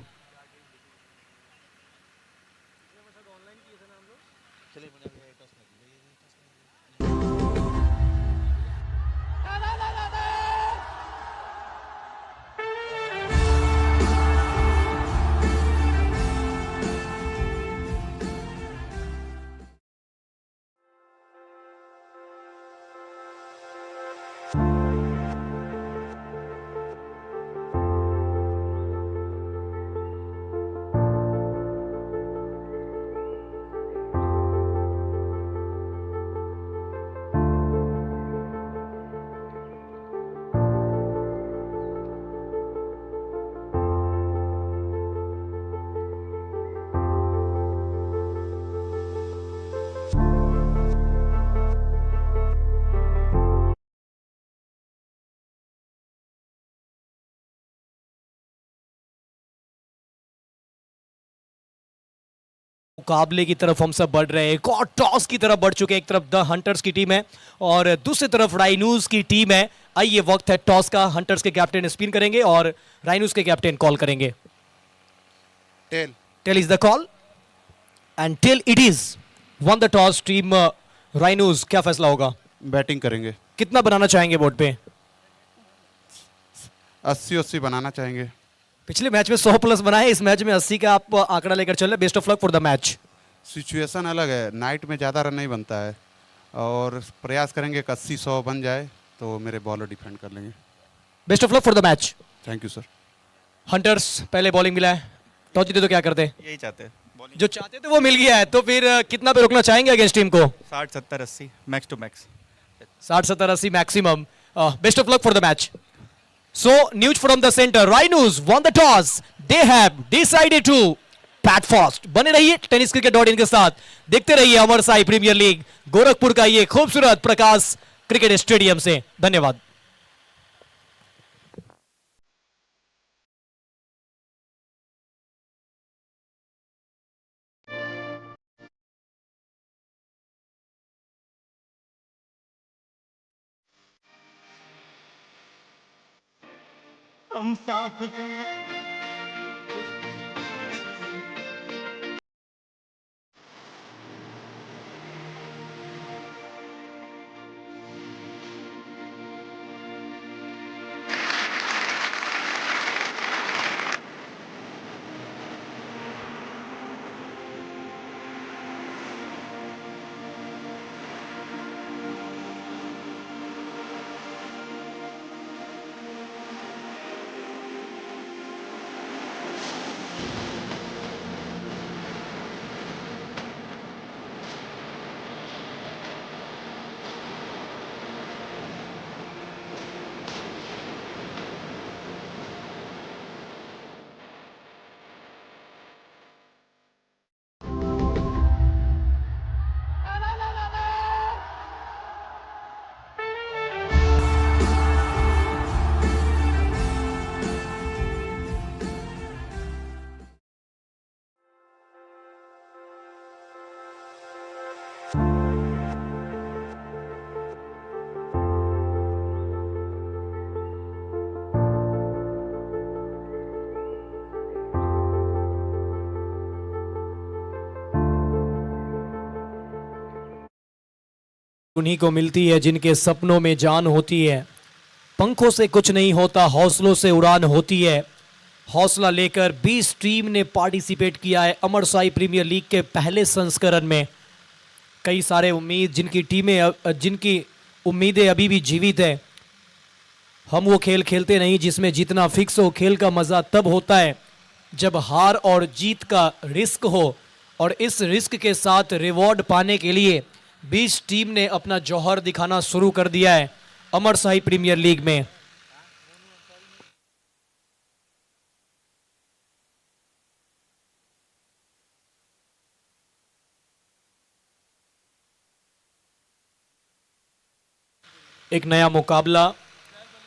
मुकाबले की तरफ हम सब बढ़ रहे हैं, एक और टॉस की तरफ बढ़ चुके हैं। एक तरफ द हंटर्स की टीम है और दूसरी तरफ राइनूज की टीम है। आइए वक्त है टॉस का। हंटर्स के कैप्टन स्पिन करेंगे और राइनूज के कैप्टन कॉल करेंगे। Tail is the call and tail it is. Won the toss team Rhinos, क्या फैसला होगा? बैटिंग करेंगे। कितना बनाना चाहेंगे बोर्ड पे? 80-80 बनाना चाहेंगे। पिछले मैच में 100 प्लस बनाए, इस मैच में 80 का आप आंकड़ा लेकर चल रहे। Best of luck for the match. Situation अलग है, नाइट में ज़्यादा रन नहीं बनता है और प्रयास करेंगे कि 80-100 बन जाए तो मेरे बॉलर डिफेंड कर लेंगे। Best of luck for the match. Thank you sir. Hunters पहले बॉलिंग मिला है, टॉस जीते तो क्या करते? यही चाहते हैं, जो चाहते थे वो मिल गया है, तो फिर कितना पे रोकना चाहेंगे अगेंस्ट टीम को? 60-70-80 max to max. 60-70-80 maximum. Best of luck for the match. So, news from the center. Rhinos won the toss. They have decided to bat first. बने रहिए टेनिस क्रिकेट .in के साथ, देखते रहिए अमर साई प्रीमियर लीग गोरखपुर का ये खूबसूरत प्रकाश क्रिकेट स्टेडियम से। धन्यवाद। उन्हीं को मिलती है जिनके सपनों में जान होती है। पंखों से कुछ नहीं होता, हौसलों से उड़ान होती है। हौसला लेकर 20 टीम ने पार्टिसिपेट किया है अमरसाई प्रीमियर लीग के पहले संस्करण में। कई सारे उम्मीद जिनकी उम्मीदें अभी भी जीवित है। हम वो खेल खेलते नहीं जिसमें जितना फिक्स हो। खेल का मजा तब होता है जब हार और जीत का रिस्क हो, और इस रिस्क के साथ रिवॉर्ड पाने के लिए 20 टीम ने अपना जौहर दिखाना शुरू कर दिया है अमरसाई प्रीमियर लीग में। एक नया मुकाबला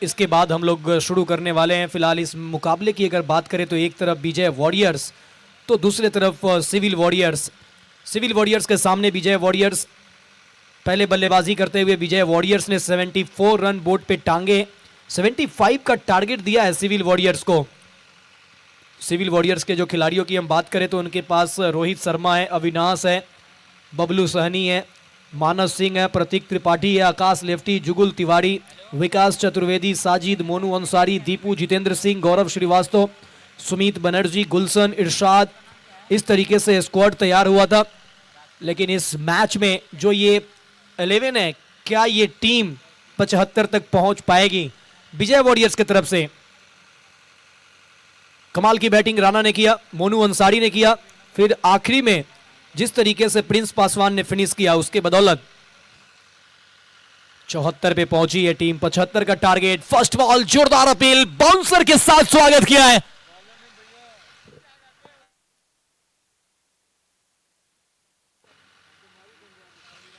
इसके बाद हम लोग शुरू करने वाले हैं। फिलहाल इस मुकाबले की अगर बात करें तो एक तरफ विजय वॉरियर्स तो दूसरी तरफ सिविल वॉरियर्स। सिविल वॉरियर्स के सामने विजय वॉरियर्स पहले बल्लेबाजी करते हुए विजय वॉरियर्स ने 74 रन बोर्ड पे टांगे। 75 का टारगेट दिया है सिविल वॉरियर्स को। सिविल वॉरियर्स के जो खिलाड़ियों की हम बात करें तो उनके पास रोहित शर्मा है, अविनाश है, बबलू सहनी है, मानस सिंह है, प्रतीक त्रिपाठी है, आकाश लेफ्टी, जुगुल तिवारी, विकास चतुर्वेदी, साजिद, मोनू अंसारी, दीपू, जितेंद्र सिंह, गौरव श्रीवास्तव, सुमित बनर्जी, गुलशन, इरशाद। इस तरीके से स्क्वाड तैयार हुआ था। लेकिन इस मैच में जो ये 11 है, क्या ये टीम 75 तक पहुंच पाएगी? विजय वॉरियर्स की तरफ से कमाल की बैटिंग राणा ने किया, मोनू अंसारी ने किया, फिर आखिरी में जिस तरीके से प्रिंस पासवान ने फिनिश किया उसके बदौलत 74 पे पहुंची है टीम। 75 का टारगेट। फर्स्ट बॉल, जोरदार अपील, बाउंसर के साथ स्वागत किया है।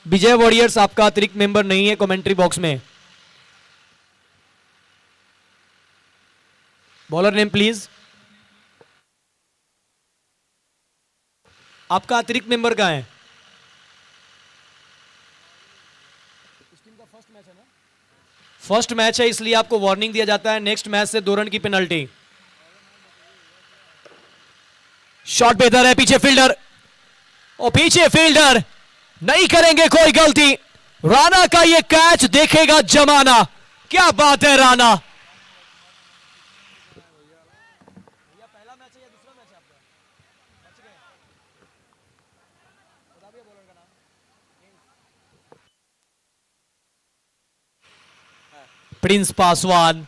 विजय वॉरियर्स आपका अतिरिक्त मेंबर नहीं है कमेंट्री बॉक्स में। Bowler name please. आपका अतिरिक्त मेंबर कहां है? फर्स्ट मैच है इसलिए आपको वार्निंग दिया जाता है। नेक्स्ट मैच से 2 रन की पेनल्टी। शॉट बेहतर है, पीछे फील्डर, और पीछे फील्डर नहीं करेंगे कोई गलती। राणा का ये कैच देखेगा जमाना। क्या बात है राणा। प्रिंस पासवान,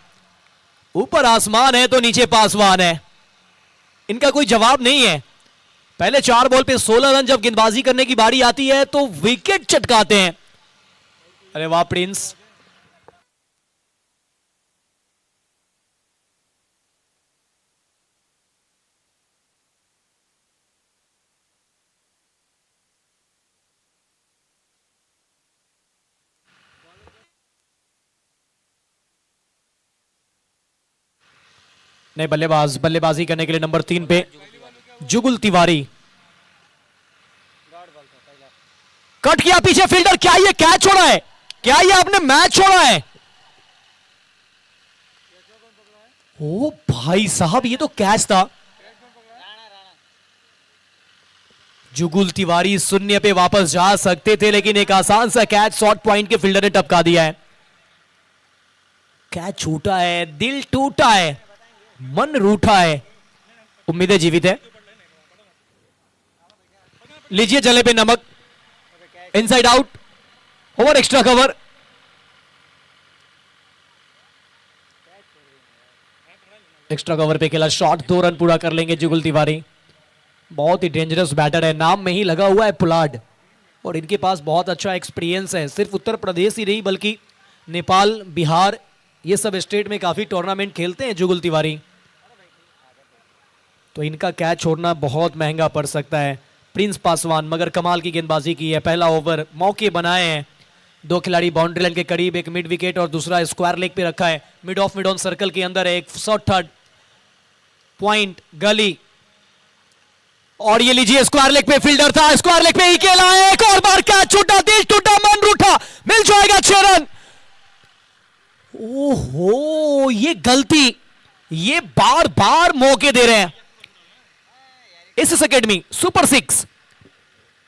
ऊपर आसमान है तो नीचे पासवान है, इनका कोई जवाब नहीं है। पहले 4 बॉल पे 16 रन जब गेंदबाजी करने की बारी आती है तो विकेट चटकाते हैं। अरे वाह प्रिंस। नए बल्लेबाज, बल्लेबाजी करने के लिए नंबर 3 पे जुगुल तिवारी। कट किया पीछे फील्डर। क्या ये कैच छोड़ा है? क्या ये आपने मैच छोड़ा है? ओ भाई साहब, ये तो कैच था। जुगुल तिवारी शून्य पे वापस जा सकते थे लेकिन एक आसान सा कैच शॉर्ट पॉइंट के फील्डर ने टपका दिया है। कैच छूटा है, दिल टूटा है, मन रूठा है, उम्मीदें जीवित है। लीजिए जले पे नमक। Inside out, over extra cover. Extra cover पे खेला शॉट, 2 रन पूरा कर लेंगे जुगुल तिवारी। बहुत ही डेंजरस बैटर है, नाम में ही लगा हुआ है पुलाड, और इनके पास बहुत अच्छा एक्सपीरियंस है। सिर्फ उत्तर प्रदेश ही नहीं बल्कि नेपाल, बिहार, ये सब स्टेट में काफी टूर्नामेंट खेलते हैं जुगुल तिवारी, तो इनका कैच छोड़ना बहुत महंगा पड़ सकता है। प्रिंस पासवान मगर कमाल की गेंदबाजी की है। पहला ओवर, मौके बनाए हैं। 2 खिलाड़ी बाउंड्री लाइन के करीब, एक मिड विकेट और दूसरा स्क्वायर लेग पे रखा है। Mid of mid on circle के अंदर है, एक शॉट थर्ड पॉइंट गली, और ये लीजिए स्क्वायर लेग पे फील्डर था, स्क्वायर लेग पे ही खेला है। एक और बार कैच छूटा, दिल टूटा, मन रूठा, मिल जाएगा 6 रन। ओहो, ये गलती, ये बार बार मौके दे रहे हैं एसएस एकेडमी सुपर 6।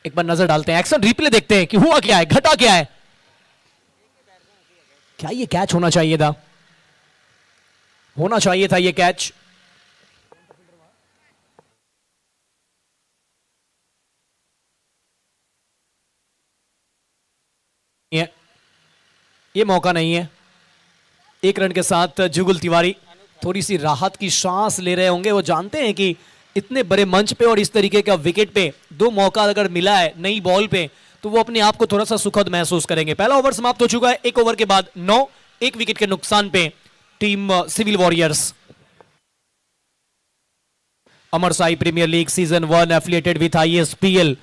एक बार नजर डालते हैं, एक्शन रिप्ले देखते हैं कि हुआ क्या है, घटा क्या है। क्या ये कैच होना चाहिए था? होना चाहिए था ये कैच। ये मौका नहीं है। एक रन के साथ जुगल तिवारी थोड़ी सी राहत की सांस ले रहे होंगे। वो जानते हैं कि इतने बड़े मंच पे और इस तरीके का विकेट पे दो मौका अगर मिला है नई बॉल पे तो वो अपने आप को थोड़ा सा सुखद महसूस करेंगे। पहला ओवर समाप्त हो चुका है। एक ओवर के बाद 9, एक विकेट के नुकसान पे team civil warriors. Amar Sai premier league season 1 affiliated with ISPL,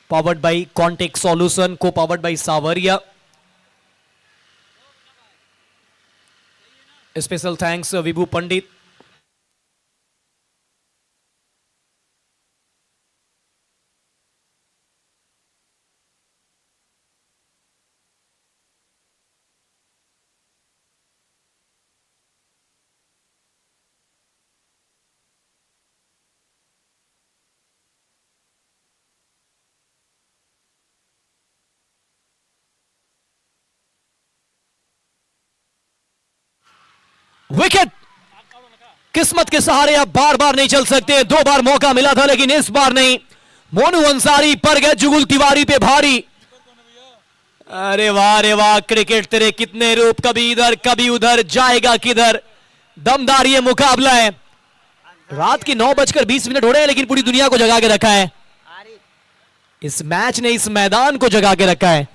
powered by contact solution, co powered by Sawariya. Special thanks Vibhu Pandit. Wicket. किस्मत के सहारे आप बार बार नहीं चल सकते। 2 बार मौका मिला था लेकिन इस बार नहीं। मोनू अंसारी पर गए जुगुल तिवारी पे भारी। अरे वाह रे वाह, क्रिकेट तेरे कितने रूप, कभी इधर कभी उधर, जाएगा किधर। दमदार ये मुकाबला है। रात के 9:20 हो रहे हैं लेकिन पूरी दुनिया को जगा के रखा है। इस मैच ने इस मैदान को जगा के रखा है।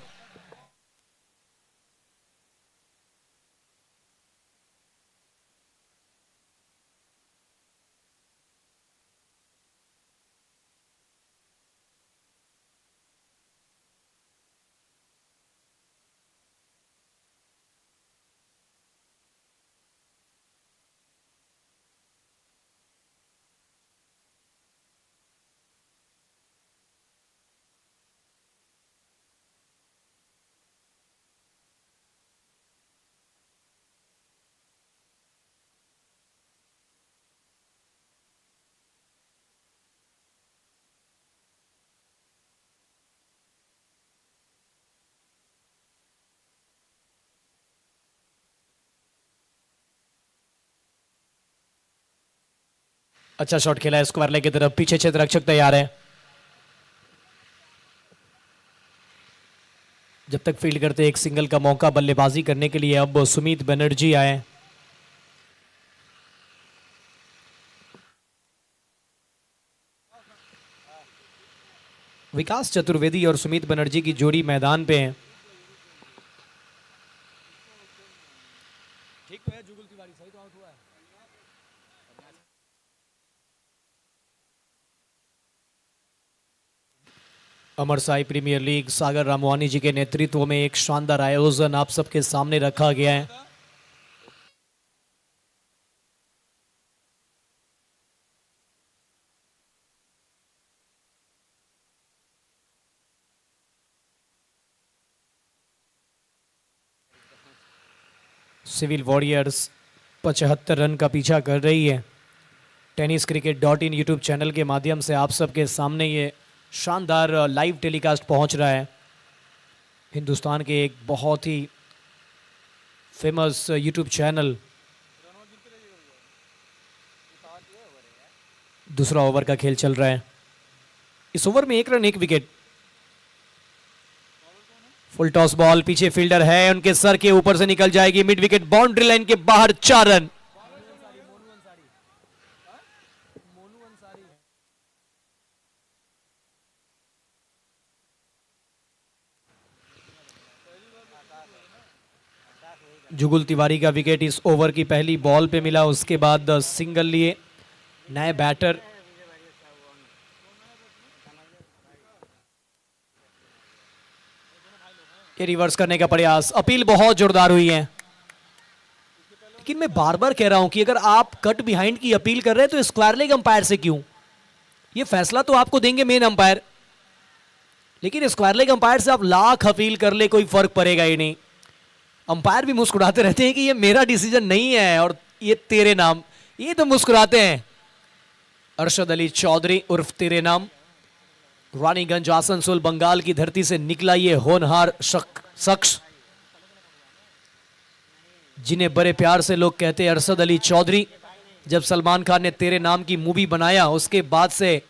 अच्छा शॉट खेला है स्क्वायर लेग की तरफ। पीछे क्षेत्र रक्षक तैयार है। जब तक फील्ड करते एक सिंगल का मौका बल्लेबाजी करने के लिए। अब सुमित बनर्जी आए। विकास चतुर्वेदी और सुमित बनर्जी की जोड़ी मैदान पे है। ठीक तो है, जुगल तिवारी सही तो आउट हुआ है। अमर साई प्रीमियर लीग सागर रामवानी जी के नेतृत्व में एक शानदार आयोजन आप सबके सामने रखा गया है। सिविल वॉरियर्स 75 रन का पीछा कर रही है। tenniscricket.in यूट्यूब चैनल के माध्यम से आप सबके सामने ये शानदार लाइव टेलीकास्ट पहुंच रहा है। हिंदुस्तान के एक बहुत ही फेमस यूट्यूब चैनल। दूसरा ओवर का खेल चल रहा है। इस ओवर में 1 run 1 wicket. Full toss ball, पीछे फील्डर है, उनके सर के ऊपर से निकल जाएगी मिड विकेट, बाउंड्री लाइन के बाहर। 4 रन। जुगुल तिवारी का विकेट इस ओवर की पहली बॉल पे मिला। उसके बाद सिंगल लिए नए बैटर। ये रिवर्स करने का प्रयास। अपील बहुत जोरदार हुई है लेकिन मैं बार बार कह रहा हूं कि अगर आप कट बिहाइंड की अपील कर रहे हैं तो स्क्वायर लेग अंपायर से क्यों? ये फैसला तो आपको देंगे मेन अंपायर, लेकिन स्क्वायर लेग अंपायर से आप लाख अपील कर ले कोई फर्क पड़ेगा ही नहीं। अंपायर भी मुस्कुराते रहते हैं कि ये मेरा डिसीजन नहीं है और ये तेरे नाम, ये तो मुस्कुराते हैं। अरशद अली चौधरी उर्फ तेरे नाम, रानीगंज आसनसोल बंगाल की धरती से निकला ये होनहार शख्स। जिन्हें बड़े प्यार से लोग कहते हैं अरशद अली चौधरी। जब सलमान खान ने तेरे नाम की मूवी बनाया उसके बाद से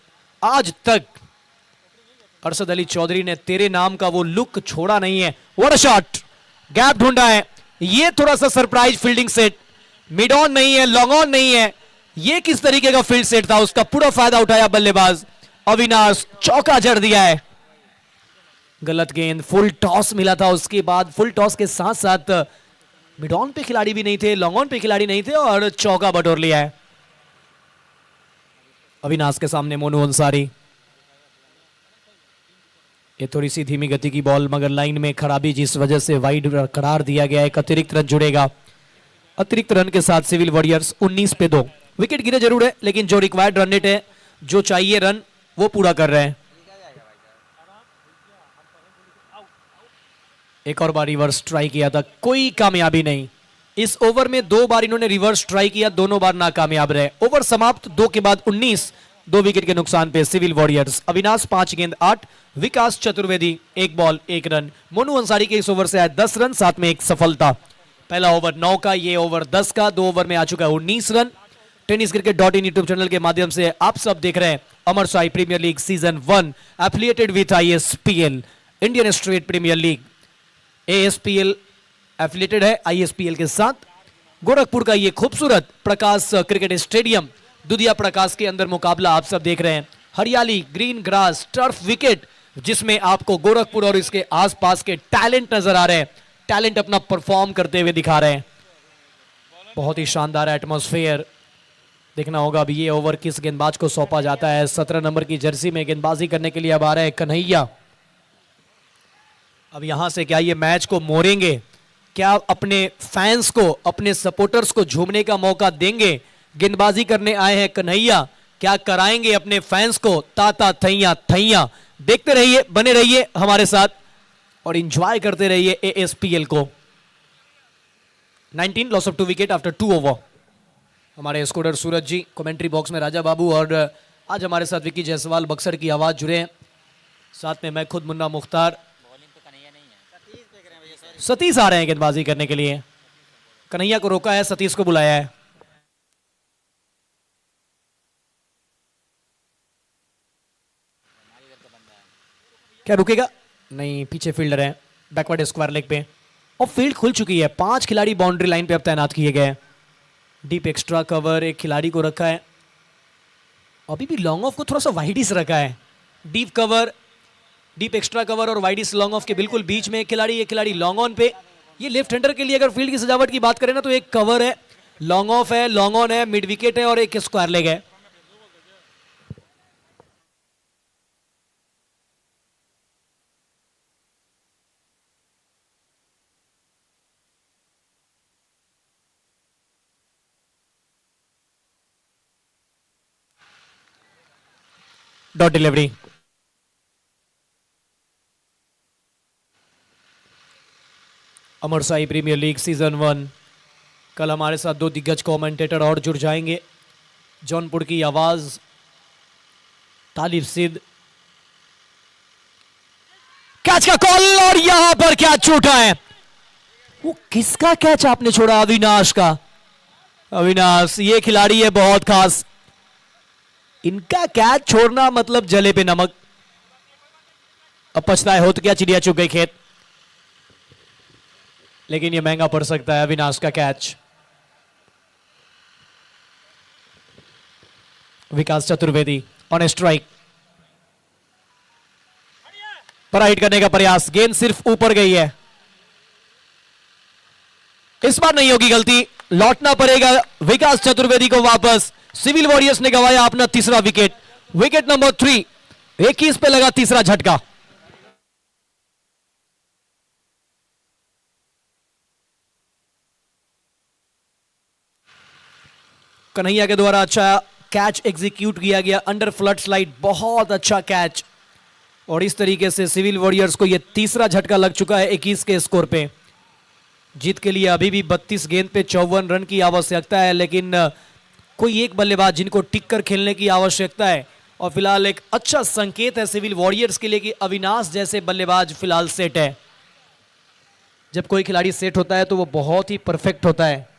आज तक अरशद अली चौधरी ने तेरे नाम का वो लुक छोड़ा नहीं है। व्हाट अ शॉट, गैप ढूंढा है, ये थोड़ा सा surprise fielding set, mid on नहीं है, लॉन्ग ऑन नहीं है, ये किस तरीके का फील्ड सेट था, उसका पूरा फायदा उठाया बल्लेबाज अविनाश, चौका जड़ दिया है। गलत गेंद, फुल टॉस मिला था, उसके बाद फुल टॉस के साथ साथ मिड ऑन पे खिलाड़ी भी नहीं थे, लॉन्ग ऑन पे खिलाड़ी नहीं थे और चौका बटोर लिया है अविनाश के सामने मोनू अंसारी। ये थोड़ी सी धीमी गति की बॉल मगर लाइन में खराबी जिस वजह से वाइड करार दिया गया है। एक अतिरिक्त रन जुड़ेगा, अतिरिक्त रन के साथ सिविल वॉरियर्स 19 पे 2। विकेट गिरे जरूर है लेकिन जो रिक्वायर्ड रन रेट है, जो चाहिए रन, वो पूरा कर रहे हैं। एक और बार रिवर्स ट्राई किया था, कोई कामयाबी नहीं। इस ओवर में 2 बार इन्होंने रिवर्स ट्राई किया, दोनों बार नाकामयाब रहे। ओवर समाप्त, 2 के बाद 19, 2 विकेट के नुकसान पे सिविल वॉरियर्स। अविनाश 5 गेंद 8, विकास चतुर्वेदी 1 बॉल 1 रन। मोनू अंसारी के इस ओवर से आए 10 रन, साथ में एक सफलता। पहला ओवर 9 का, ये ओवर 10 का, 2 ओवर में आ चुका है 19 run. Tennis cricket .in YouTube channel के माध्यम से आप सब देख रहे हैं Amar Sai premier league season 1 affiliated with ISPL, Indian state premier league. ASPL affiliated है ISPL के साथ। गोरखपुर का ये खूबसूरत प्रकाश क्रिकेट स्टेडियम, दुधिया प्रकाश के अंदर मुकाबला आप सब देख रहे हैं। हरियाली, ग्रीन ग्रास, टर्फ विकेट, जिसमें आपको गोरखपुर और इसके आसपास के टैलेंट नजर आ रहे हैं। टैलेंट अपना परफॉर्म करते हुए दिखा रहे हैं। बहुत ही शानदार एटमॉस्फेयर। देखना होगा अभी ये ओवर किस गेंदबाज को सौंपा जाता है। 17 नंबर की जर्सी में गेंदबाजी करने के लिए अब आ रहे हैं कन्हैया। अब यहां से क्या ये मैच को मोड़ेंगे, क्या अपने फैंस को, अपने सपोर्टर्स को झूमने का मौका देंगे? गेंदबाजी करने आए हैं कन्हैया, क्या कराएंगे अपने फैंस को ताता थैया थैया? देखते रहिए, बने रहिए हमारे साथ और एंजॉय करते रहिए ASPL को। 19 loss of 2 wicket after 2 over. हमारे स्कोरर सूरज जी, कमेंट्री बॉक्स में राजा बाबू और आज हमारे साथ विकी जायसवाल बक्सर की आवाज जुड़े हैं। साथ में मैं खुद मुन्ना मुख्तार। सतीश आ रहे हैं गेंदबाजी करने के लिए। कन्हैया को रोका है, सतीश को बुलाया है। क्या रुकेगा? नहीं, पीछे फील्डर है, बैकवर्ड स्क्वायर लेग पे और फील्ड खुल चुकी है। 5 खिलाड़ी बाउंड्री लाइन पे अब तैनात किए गए हैं। डीप एक्स्ट्रा कवर एक खिलाड़ी को रखा है, अभी भी लॉन्ग ऑफ को थोड़ा सा वाइडिस रखा है। Deep cover, deep extra cover और वाइडिस लॉन्ग ऑफ के बिल्कुल बीच में एक खिलाड़ी, एक खिलाड़ी लॉन्ग ऑन पे। ये लेफ्ट हैंडर के लिए अगर फील्ड की सजावट की बात करें ना तो एक कवर है, लॉन्ग ऑफ है, लॉन्ग ऑन है, मिड विकेट है और एक स्क्वायर लेग है। Dot delivery. Amar Sai premier league season 1। कल हमारे साथ 2 दिग्गज कमेंटेटर और जुड़ जाएंगे। जौनपुर की आवाज तालिब सिद्ध। कैच का कॉल और यहां पर कैच छूटा है। वो किसका कैच आपने छोड़ा? अविनाश का। अविनाश, ये खिलाड़ी है बहुत खास, इनका कैच छोड़ना मतलब जले पे नमक। अब पछताए हो तो क्या, चिड़िया चुग गई खेत। लेकिन ये महंगा पड़ सकता है अविनाश का catch. Vikas Chaturvedi on strike पर हिट करने का प्रयास, गेंद सिर्फ ऊपर गई है। इस बार नहीं होगी गलती, लौटना पड़ेगा विकास चतुर्वेदी को वापस। सिविल वॉरियर्स ने गंवाया अपना तीसरा विकेट, विकेट नंबर 3। 21 पे लगा तीसरा झटका। कन्हैया के द्वारा अच्छा कैच एग्जीक्यूट किया गया, अंडर फ्लड स्लाइड, बहुत अच्छा कैच। और इस तरीके से सिविल वॉरियर्स को यह तीसरा झटका लग चुका है 21 के स्कोर पे। जीत के लिए अभी भी 32 गेंद पे 54 रन की आवश्यकता है, लेकिन कोई एक बल्लेबाज जिनको टिक कर खेलने की आवश्यकता है। और फिलहाल एक अच्छा संकेत है सिविल वॉरियर्स के लिए कि अविनाश जैसे बल्लेबाज फिलहाल सेट है। जब कोई खिलाड़ी सेट होता है तो वो बहुत ही परफेक्ट होता है।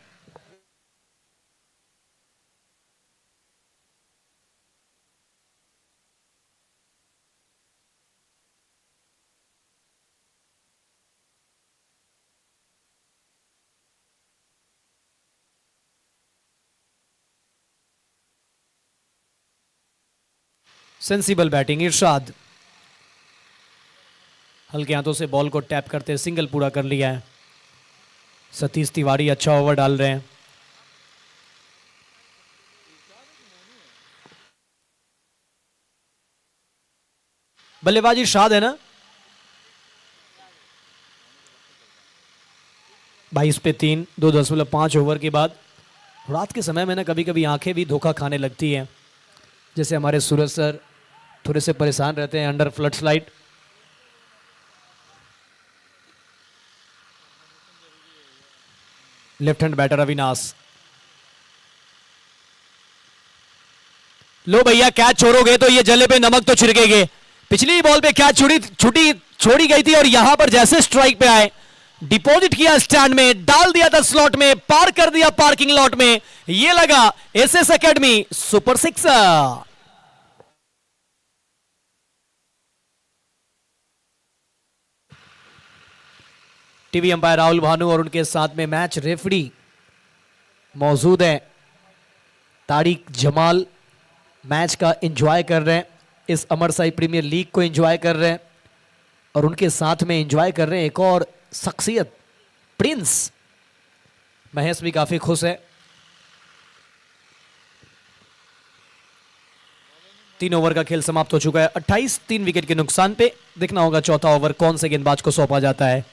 सेंसिबल बैटिंग, इरशाद हल्के हाथों से बॉल को टैप करते सिंगल पूरा कर लिया है। सतीश तिवारी अच्छा ओवर डाल रहे हैं। बल्लेबाजी इरशाद है ना। 22 पे 3, 2.5 ओवर के बाद रात के समय में ना कभी कभी आंखें भी धोखा खाने लगती हैं। जैसे हमारे सूरज सर थोड़े से परेशान रहते हैं under flood slide. Left hand batter Avinash, लो भैया कैच छोड़ोगे तो ये जले पे नमक तो छिड़केगे। पिछली बॉल पे कैच छोड़ी गई थी और यहां पर जैसे स्ट्राइक पे आए डिपॉजिट किया स्टैंड में, डाल दिया था स्लॉट में, पार कर दिया पार्किंग लॉट में। ये लगा SS academy super sixer. TV umpire Rahul Bhanu और उनके साथ में मैच रेफरी मौजूद है तारिक जमाल मैच का एंजॉय कर रहे हैं। इस अमरसाई प्रीमियर लीग को एंजॉय कर रहे हैं और उनके साथ में एंजॉय कर रहे हैं एक और शख्सियत प्रिंस। महेश भी काफी खुश है। 3 ओवर का खेल समाप्त हो चुका है। 28 3 विकेट के नुकसान पे। देखना होगा चौथा ओवर कौन से गेंदबाज को सौंपा जाता है।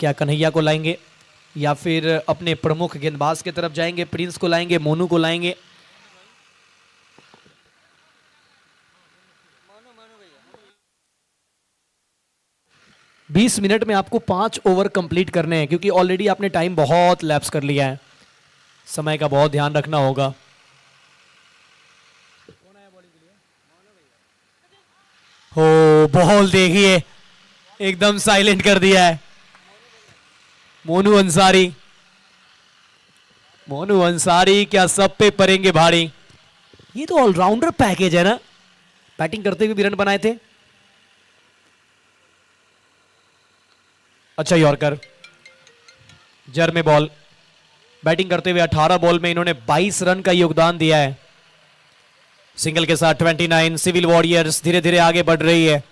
क्या कन्हैया को लाएंगे या फिर अपने प्रमुख गेंदबाज की तरफ जाएंगे, प्रिंस को लाएंगे, मोनू को लाएंगे। बीस मिनट में आपको 5 ओवर कंप्लीट करने हैं क्योंकि ऑलरेडी आपने टाइम बहुत लैप्स कर लिया है। समय का बहुत ध्यान रखना होगा। हो बॉल देखिए एकदम साइलेंट कर दिया है मोनू अंसारी। मोनू अंसारी क्या सब पे पड़ेंगे भारी। ये तो ऑलराउंडर पैकेज है ना। बैटिंग करते हुए भी रन बनाए थे। अच्छा यॉर्कर, जर में बॉल। बैटिंग करते हुए 18 बॉल में इन्होंने 22 रन का योगदान दिया है। सिंगल के साथ 29। सिविल वॉरियर्स धीरे धीरे आगे बढ़ रही है।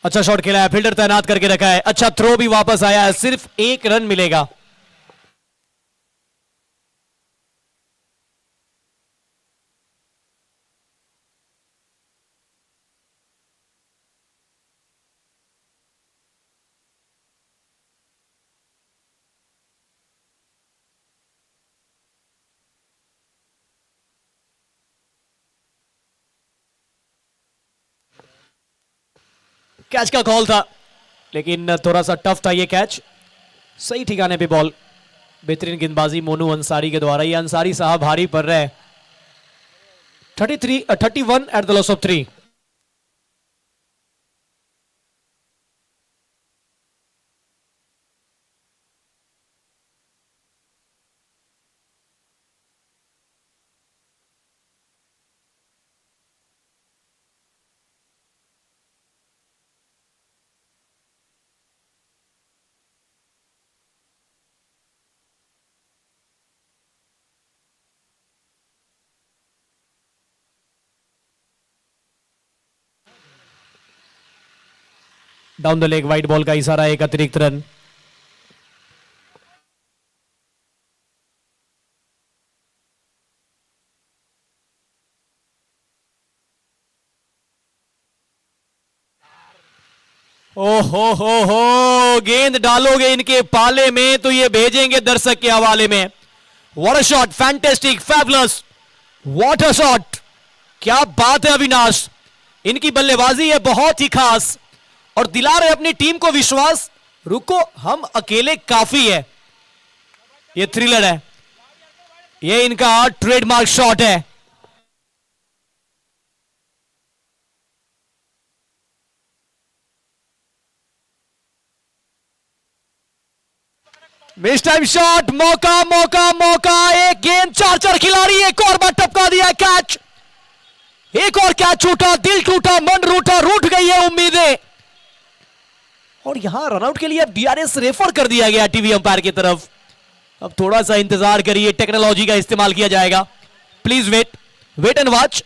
अच्छा शॉट खेला है, फील्डर तैनात करके रखा है। अच्छा थ्रो भी वापस आया है। सिर्फ 1 रन मिलेगा। कैच का कॉल था लेकिन थोड़ा सा टफ था ये कैच। सही ठिकाने पे बॉल। बेहतरीन गेंदबाजी मोनू अंसारी के द्वारा। ये अंसारी साहब भारी पड़ रहे हैं। 31 at the loss of 3। Down the leg wide ball का इशारा, एक अतिरिक्त रन। हो गेंद डालोगे इनके पाले में तो ये भेजेंगे दर्शक के हवाले में। What a shot, fantastic, fabulous, what a shot. क्या बात है अविनाश। इनकी बल्लेबाजी है बहुत ही खास और दिला रहे अपनी टीम को विश्वास, रुको हम अकेले काफी है। ये थ्रिलर है, ये इनका ट्रेडमार्क शॉट है। मिस टाइम शॉट, मौका मौका मौका, एक गेंद, चार चार खिलाड़ी, एक और बार टपका दिया कैच, एक और कैच छूटा, दिल टूटा, मन रूठा, रूठ गई है उम्मीदें। और यहां रनआउट के लिए अब डीआरएस रेफर कर दिया गया टीवी अंपायर की तरफ। अब थोड़ा सा इंतजार करिए, टेक्नोलॉजी का इस्तेमाल किया जाएगा। Please wait, wait and watch.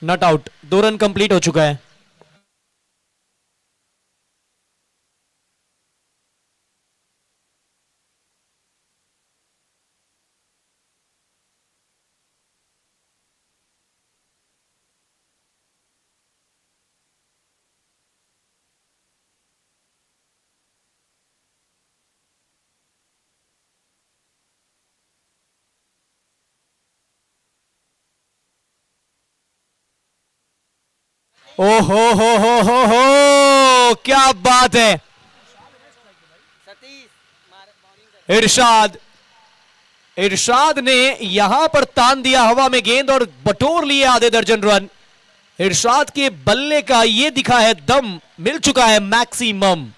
Not out, 2 run complete हो चुका है। ओहो हो, क्या बात है। इरशाद, इरशाद ने यहां पर तान दिया हवा में गेंद और बटोर लिए आधे दर्जन रन। इरशाद के बल्ले का यह दिखा है दम, मिल चुका है मैक्सिमम।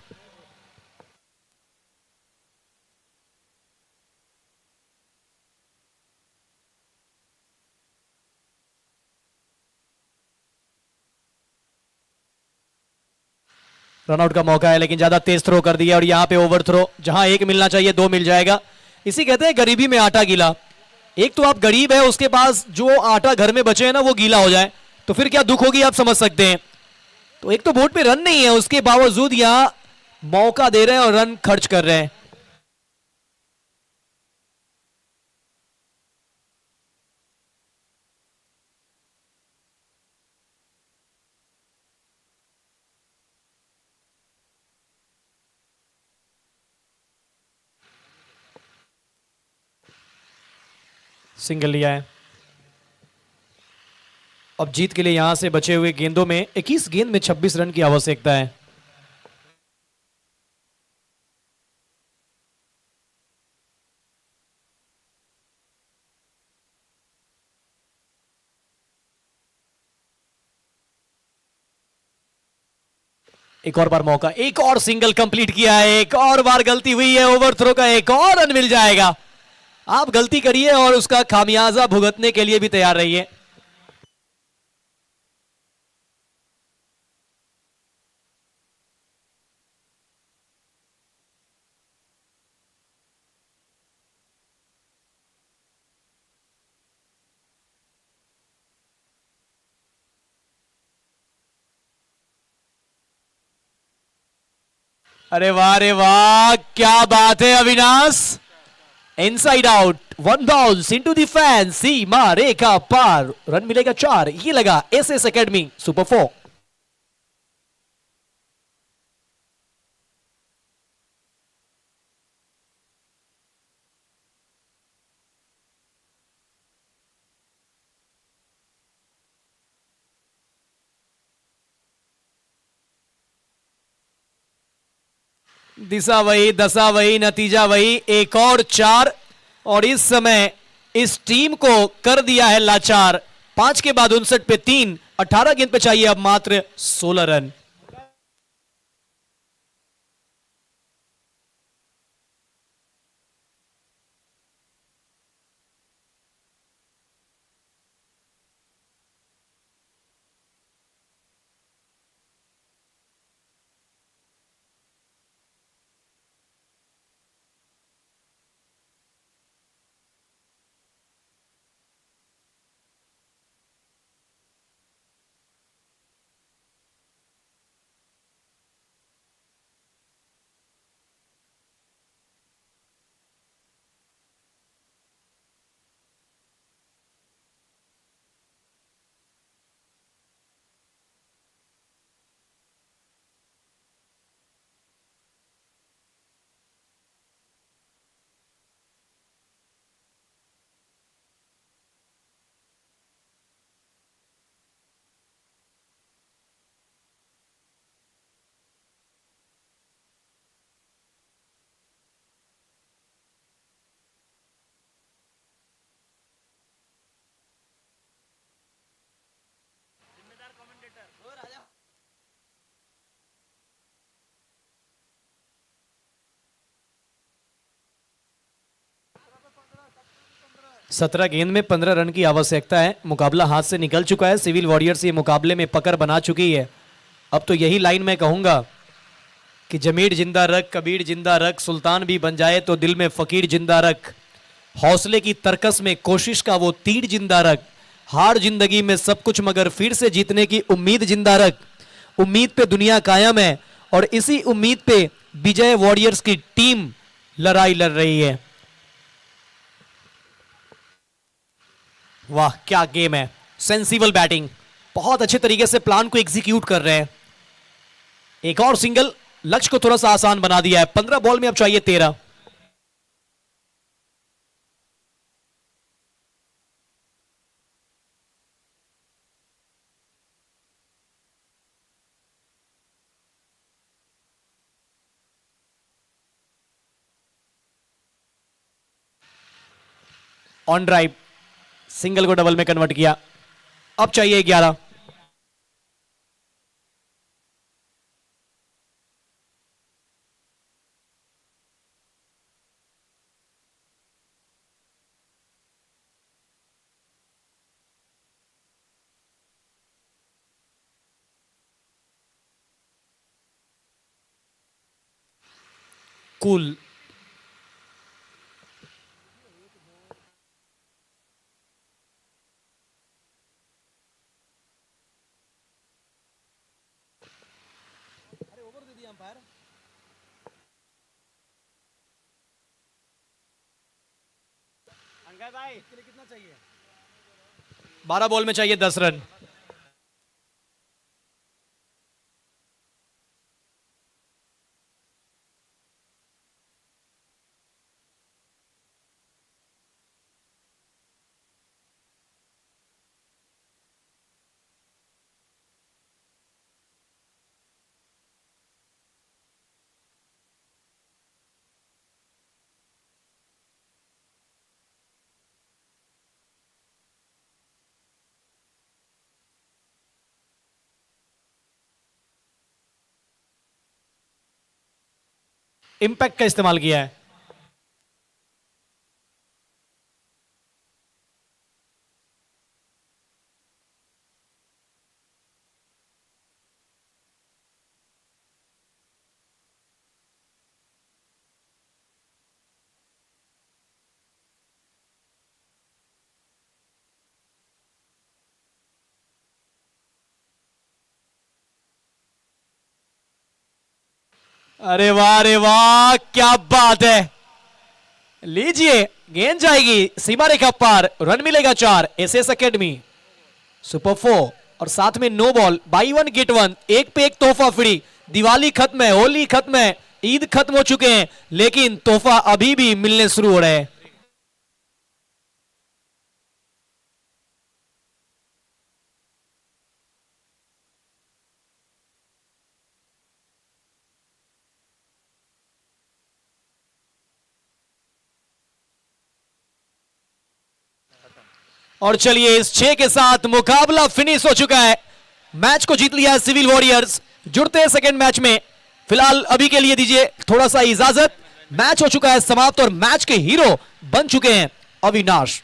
रनआउट का मौका है लेकिन ज्यादा तेज थ्रो कर दिया और यहां पे ओवर थ्रो, जहां एक मिलना चाहिए 2 मिल जाएगा। इसी कहते हैं गरीबी में आटा गीला। एक तो आप गरीब है, उसके पास जो आटा घर में बचे है ना वो गीला हो जाए तो फिर क्या दुख होगी आप समझ सकते हैं। तो एक तो बोर्ड पे रन नहीं है, उसके बावजूद यहां मौका दे रहे हैं और रन खर्च कर रहे हैं। सिंगल लिया है। अब जीत के लिए यहां से बचे हुए गेंदों में 21 गेंद में 26 रन की आवश्यकता है। एक और बार मौका, एक और सिंगल कंप्लीट किया है, एक और बार गलती हुई है, ओवर थ्रो का एक और रन मिल जाएगा। आप गलती करिए और उसका खामियाजा भुगतने के लिए भी तैयार रहिए। अरे वाह रे वाह, क्या बात है Avinash. Inside out, 1 bounce into the fans, सीमा रेखा पार, रन मिलेगा 4। ये लगा एसएस एकेडमी सुपर 4। दिशा वही, दशा वही, नतीजा वही, एक और 4 और इस समय इस टीम को कर दिया है लाचार। 5 के बाद 59 पे 3, 18 गेंद पे चाहिए अब मात्र 16 रन। 17 गेंद में 15 रन की आवश्यकता है। मुकाबला हाथ से निकल चुका है। सिविल वॉरियर्स ये मुकाबले में पकड़ बना चुकी है। अब तो यही लाइन मैं कहूंगा कि जमीर जिंदा रख, कबीर जिंदा रख, सुल्तान भी बन जाए तो दिल में फकीर जिंदा रख, हौसले की तरकस में कोशिश का वो तीर जिंदा रख, हार जिंदगी में सब कुछ मगर फिर से जीतने की उम्मीद जिंदा रख। उम्मीद पे दुनिया कायम है और इसी उम्मीद पे विजय वॉरियर्स की टीम लड़ाई लड़ रही है। वाह क्या गेम है। सेंसिबल बैटिंग, बहुत अच्छे तरीके से प्लान को एग्जीक्यूट कर रहे हैं। एक और सिंगल लक्ष्य को थोड़ा सा आसान बना दिया है। 15 बॉल में अब चाहिए 13। ऑन ड्राइव, सिंगल को डबल में कन्वर्ट किया। अब चाहिए 11। कूल, कितना चाहिए? 12 बॉल में चाहिए 10 रन। इंपैक्ट का इस्तेमाल किया है। अरे वाह क्या बात है। लीजिए, गेंद जाएगी सीमा रेखा पार, रन मिलेगा 4। एसएस एकेडमी सुपर 4 और साथ में no ball, buy one get one, एक पे एक तोहफा फ्री। दिवाली खत्म है, होली खत्म है, ईद खत्म हो चुके हैं, लेकिन तोहफा अभी भी मिलने शुरू हो रहे हैं। और चलिए इस 6 के साथ मुकाबला फिनिश हो चुका है। मैच को जीत लिया है सिविल वॉरियर्स। जुड़ते हैं सेकेंड मैच में। फिलहाल अभी के लिए दीजिए थोड़ा सा इजाजत। मैच हो चुका है समाप्त और मैच के हीरो बन चुके हैं अविनाश।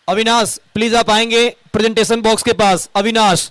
अविनाश प्लीज आप आएंगे प्रेजेंटेशन बॉक्स के पास। अविनाश